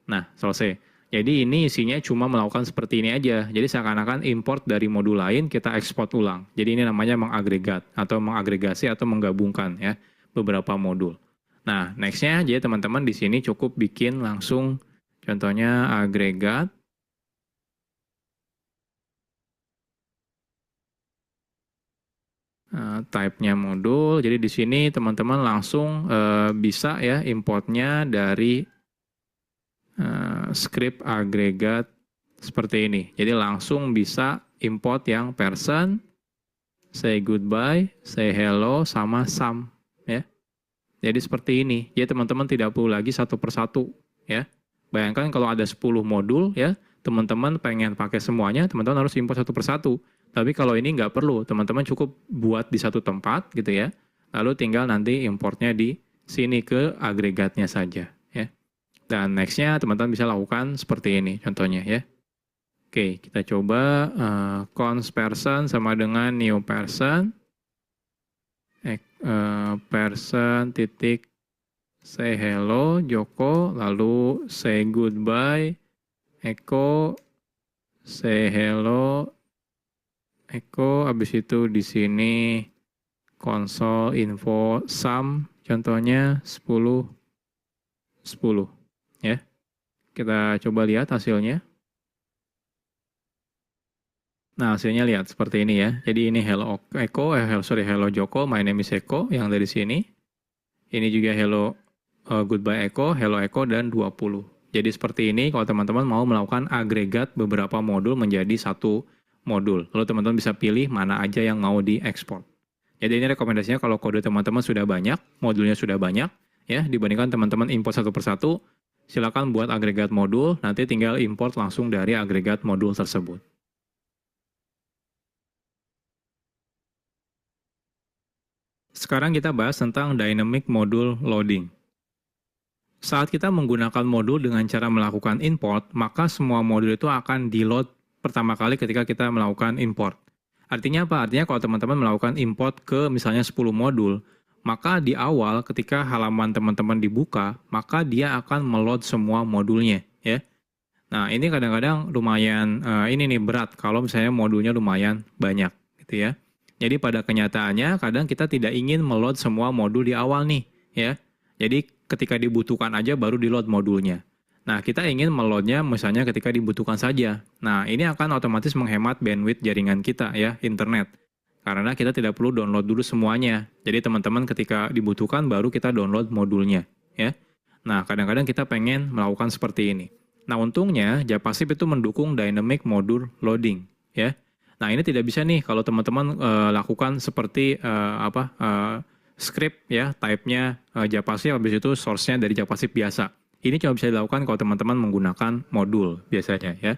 Nah, selesai. Jadi ini isinya cuma melakukan seperti ini aja. Jadi seakan-akan import dari modul lain kita ekspor ulang. Jadi ini namanya mengagregat atau mengagregasi atau menggabungkan ya beberapa modul. Nah, nextnya jadi teman-teman di sini cukup bikin langsung contohnya agregat. Type-nya modul. Jadi di sini teman-teman langsung bisa ya importnya dari script agregat seperti ini. Jadi langsung bisa import yang person, say goodbye, say hello, sama sum. Ya. Jadi seperti ini. Jadi teman-teman tidak perlu lagi satu persatu. Ya. Bayangkan kalau ada 10 modul, ya, teman-teman pengen pakai semuanya, teman-teman harus import satu persatu. Tapi kalau ini nggak perlu, teman-teman cukup buat di satu tempat, gitu ya. Lalu tinggal nanti importnya di sini ke agregatnya saja. Dan nextnya teman-teman bisa lakukan seperti ini contohnya ya. Oke, kita coba const person sama dengan new person. Person titik say hello Joko, lalu say goodbye Eko, say hello Eko, habis itu di sini console info sum contohnya 10 10. Ya, kita coba lihat hasilnya. Nah, hasilnya lihat seperti ini ya. Jadi ini hello Eko, hello Joko, my name is Eko yang dari sini. Ini juga hello goodbye Eko, hello Eko, dan 20. Jadi seperti ini kalau teman-teman mau melakukan agregat beberapa modul menjadi satu modul. Lalu teman-teman bisa pilih mana aja yang mau diekspor. Jadi ini rekomendasinya kalau kode teman-teman sudah banyak, modulnya sudah banyak, ya dibandingkan teman-teman import satu persatu, silakan buat agregat modul, nanti tinggal import langsung dari agregat modul tersebut. Sekarang kita bahas tentang dynamic module loading. Saat kita menggunakan modul dengan cara melakukan import, maka semua modul itu akan di-load pertama kali ketika kita melakukan import. Artinya apa? Artinya kalau teman-teman melakukan import ke misalnya 10 modul, maka di awal ketika halaman teman-teman dibuka, maka dia akan meload semua modulnya, ya. Nah, ini kadang-kadang lumayan ini nih berat kalau misalnya modulnya lumayan banyak, gitu ya. Jadi pada kenyataannya kadang kita tidak ingin meload semua modul di awal nih, ya. Jadi ketika dibutuhkan aja baru di-load modulnya. Nah, kita ingin meloadnya misalnya ketika dibutuhkan saja. Nah, ini akan otomatis menghemat bandwidth jaringan kita ya, internet. Karena kita tidak perlu download dulu semuanya. Jadi teman-teman ketika dibutuhkan baru kita download modulnya, ya. Nah, kadang-kadang kita pengen melakukan seperti ini. Nah, untungnya Japascript itu mendukung dynamic module loading, ya. Nah, ini tidak bisa nih kalau teman-teman lakukan seperti script ya, type-nya JavaScript, habis itu source-nya dari JavaScript biasa. Ini cuma bisa dilakukan kalau teman-teman menggunakan modul biasanya ya.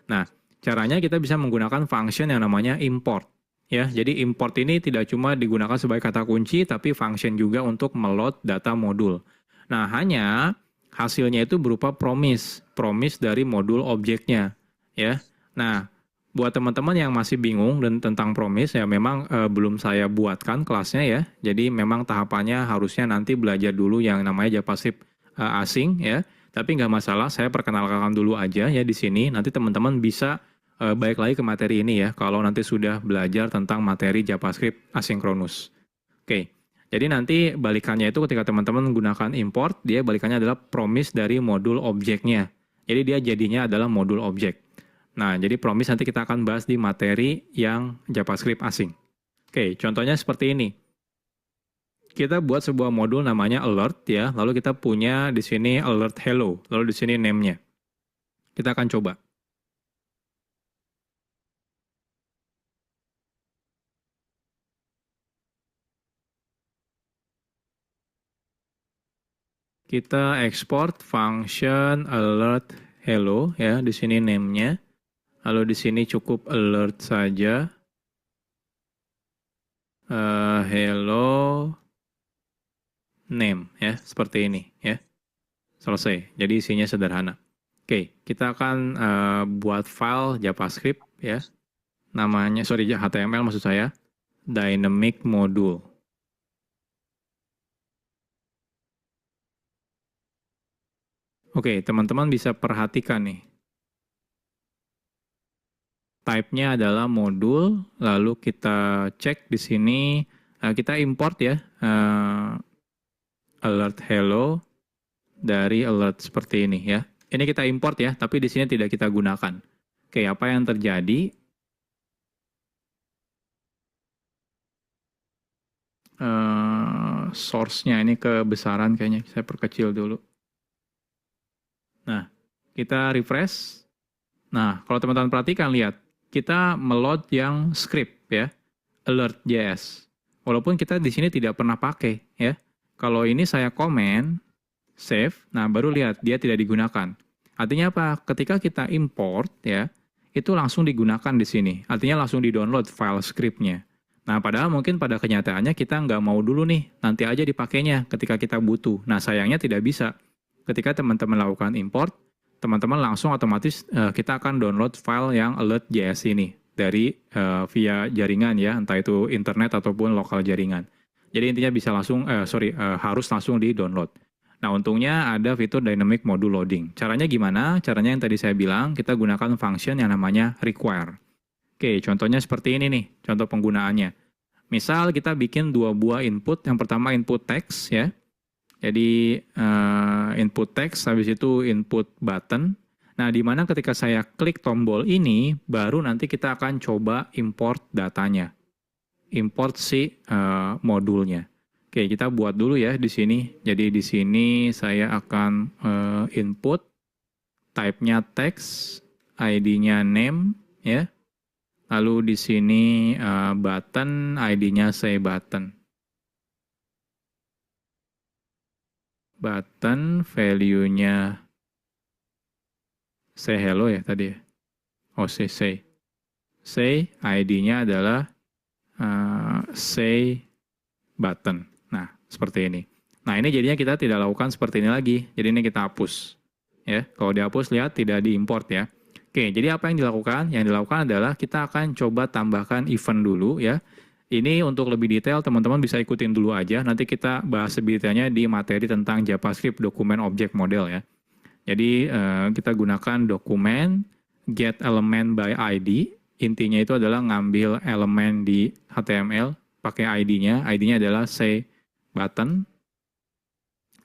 Nah, caranya kita bisa menggunakan function yang namanya import. Ya, jadi import ini tidak cuma digunakan sebagai kata kunci, tapi function juga untuk meload data modul. Nah, hanya hasilnya itu berupa promise dari modul objeknya. Ya, nah buat teman-teman yang masih bingung dan tentang promise ya memang belum saya buatkan kelasnya ya. Jadi memang tahapannya harusnya nanti belajar dulu yang namanya JavaScript asing ya. Tapi nggak masalah, saya perkenalkan dulu aja ya di sini. Nanti teman-teman bisa balik lagi ke materi ini ya kalau nanti sudah belajar tentang materi JavaScript asinkronus. Oke. Jadi nanti balikannya itu ketika teman-teman menggunakan import, dia balikannya adalah promise dari modul objeknya. Jadi dia jadinya adalah modul objek. Nah, jadi promise nanti kita akan bahas di materi yang JavaScript asing. Oke, contohnya seperti ini. Kita buat sebuah modul namanya alert ya, lalu kita punya di sini alert hello, lalu di sini name-nya. Kita akan coba. Kita export function alert hello ya, di sini name-nya. Lalu di sini cukup alert saja. Hello name ya, seperti ini ya. Selesai. Jadi isinya sederhana. Oke, kita akan buat file JavaScript ya. Namanya HTML maksud saya, dynamic module. Oke, teman-teman bisa perhatikan nih. Type-nya adalah modul, lalu kita cek di sini, kita import ya, alert hello dari alert seperti ini ya. Ini kita import ya, tapi di sini tidak kita gunakan. Oke, apa yang terjadi? Source-nya ini kebesaran kayaknya, saya perkecil dulu. Nah, kita refresh. Nah, kalau teman-teman perhatikan, lihat. Kita meload yang script ya, alert.js. Walaupun kita di sini tidak pernah pakai ya. Kalau ini saya komen, save, nah baru lihat dia tidak digunakan. Artinya apa? Ketika kita import ya, itu langsung digunakan di sini. Artinya langsung di-download file scriptnya. Nah, padahal mungkin pada kenyataannya kita nggak mau dulu nih, nanti aja dipakainya ketika kita butuh. Nah, sayangnya tidak bisa. Ketika teman-teman lakukan import, teman-teman langsung otomatis kita akan download file yang alert.js ini dari via jaringan ya, entah itu internet ataupun lokal jaringan. Jadi intinya bisa langsung, harus langsung di-download. Nah, untungnya ada fitur dynamic module loading. Caranya gimana? Caranya yang tadi saya bilang, kita gunakan function yang namanya require. Oke, contohnya seperti ini nih, contoh penggunaannya. Misal kita bikin dua buah input, yang pertama input text ya. Jadi input text, habis itu input button. Nah, di mana ketika saya klik tombol ini, baru nanti kita akan coba import datanya. Import si modulnya. Oke, kita buat dulu ya di sini. Jadi di sini saya akan input, type-nya text, ID-nya name, ya. Lalu di sini button, ID-nya say button. Button, value-nya say hello ya tadi ya. Oh, say. Say, ID-nya adalah say button. Nah, seperti ini. Nah, ini jadinya kita tidak lakukan seperti ini lagi. Jadi ini kita hapus. Ya, kalau dihapus lihat tidak diimport ya. Oke, jadi apa yang dilakukan? Yang dilakukan adalah kita akan coba tambahkan event dulu ya. Ini untuk lebih detail teman-teman bisa ikutin dulu aja. Nanti kita bahas lebih detailnya di materi tentang JavaScript dokumen object model ya. Jadi kita gunakan dokumen get element by ID. Intinya itu adalah ngambil elemen di HTML pakai ID-nya. ID-nya adalah say button.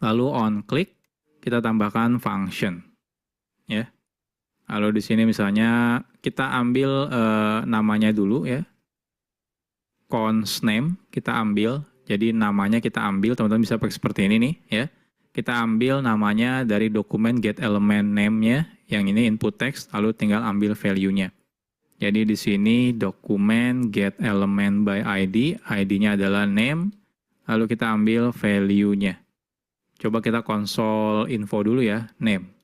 Lalu on click kita tambahkan function. Ya. Lalu di sini misalnya kita ambil namanya dulu ya. Const name kita ambil. Jadi namanya kita ambil, teman-teman bisa pakai seperti ini nih ya. Kita ambil namanya dari dokumen get element name-nya, yang ini input text, lalu tinggal ambil value-nya. Jadi di sini dokumen get element by ID, ID-nya adalah name, lalu kita ambil value-nya. Coba kita konsol info dulu ya, name.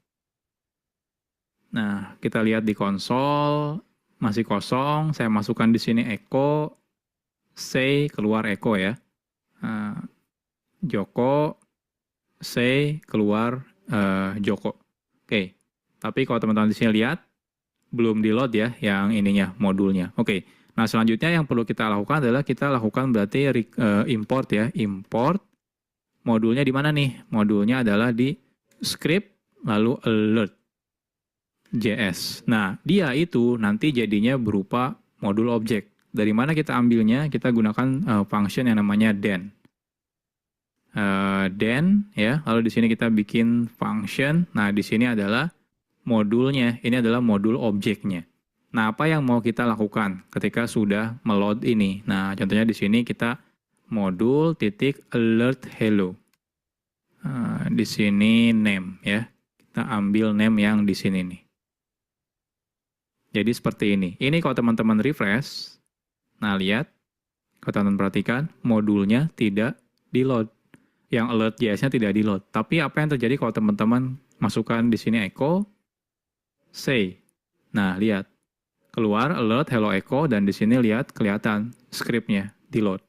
Nah, kita lihat di konsol, masih kosong, saya masukkan di sini echo, say, keluar echo ya. Joko, say, keluar Joko. Oke, tapi kalau teman-teman di sini lihat, belum di-load ya, yang ininya, modulnya. Oke, nah selanjutnya yang perlu kita lakukan adalah kita lakukan berarti import ya, import. Modulnya di mana nih? Modulnya adalah di script, lalu alert. JS. Nah, dia itu nanti jadinya berupa modul objek. Dari mana kita ambilnya? Kita gunakan function yang namanya den. Den ya. Lalu di sini kita bikin function. Nah, di sini adalah modulnya. Ini adalah modul objeknya. Nah, apa yang mau kita lakukan ketika sudah meload ini? Nah, contohnya di sini kita modul titik alert hello. Di sini name ya. Kita ambil name yang di sini nih. Jadi seperti ini. Ini kalau teman-teman refresh, nah lihat, kalau teman-teman perhatikan, modulnya tidak di-load. Yang alert JS-nya tidak di-load. Tapi apa yang terjadi kalau teman-teman masukkan di sini echo, say. Nah, lihat. Keluar alert hello echo, dan di sini lihat kelihatan script-nya di-load.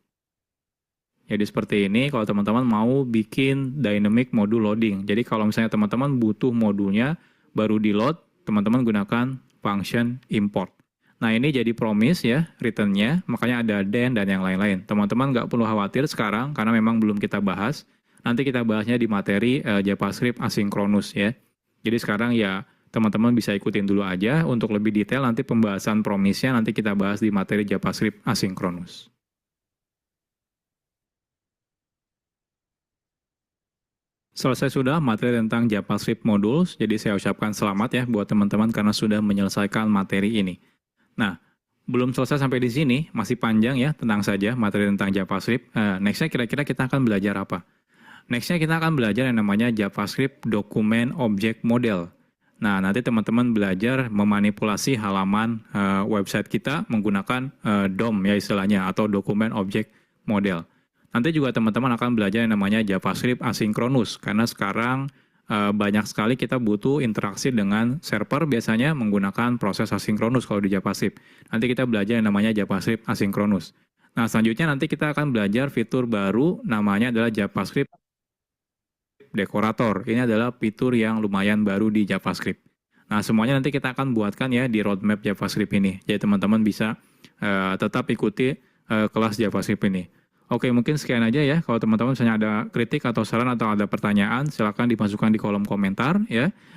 Jadi seperti ini kalau teman-teman mau bikin dynamic module loading. Jadi kalau misalnya teman-teman butuh modulnya baru di-load, teman-teman gunakan function import. Nah ini jadi promise ya, return-nya, makanya ada then dan yang lain-lain. Teman-teman nggak perlu khawatir sekarang, karena memang belum kita bahas. Nanti kita bahasnya di materi JavaScript asynchronous ya. Jadi sekarang ya teman-teman bisa ikutin dulu aja. Untuk lebih detail nanti pembahasan promise-nya nanti kita bahas di materi JavaScript asynchronous. Selesai sudah materi tentang JavaScript modules, jadi saya ucapkan selamat ya buat teman-teman karena sudah menyelesaikan materi ini. Nah, belum selesai sampai di sini, masih panjang ya, tenang saja materi tentang JavaScript. Next-nya kira-kira kita akan belajar apa? Next-nya kita akan belajar yang namanya JavaScript Document Object Model. Nah, nanti teman-teman belajar memanipulasi halaman website kita menggunakan DOM ya istilahnya, atau Document Object Model. Nanti juga teman-teman akan belajar yang namanya JavaScript asynchronous, karena sekarang banyak sekali kita butuh interaksi dengan server biasanya menggunakan proses asynchronous kalau di JavaScript. Nanti kita belajar yang namanya JavaScript asynchronous. Nah, selanjutnya nanti kita akan belajar fitur baru namanya adalah JavaScript Decorator. Ini adalah fitur yang lumayan baru di JavaScript. Nah, semuanya nanti kita akan buatkan ya di roadmap JavaScript ini. Jadi teman-teman bisa tetap ikuti kelas JavaScript ini. Oke, mungkin sekian aja ya. Kalau teman-teman misalnya ada kritik atau saran atau ada pertanyaan, silakan dimasukkan di kolom komentar ya.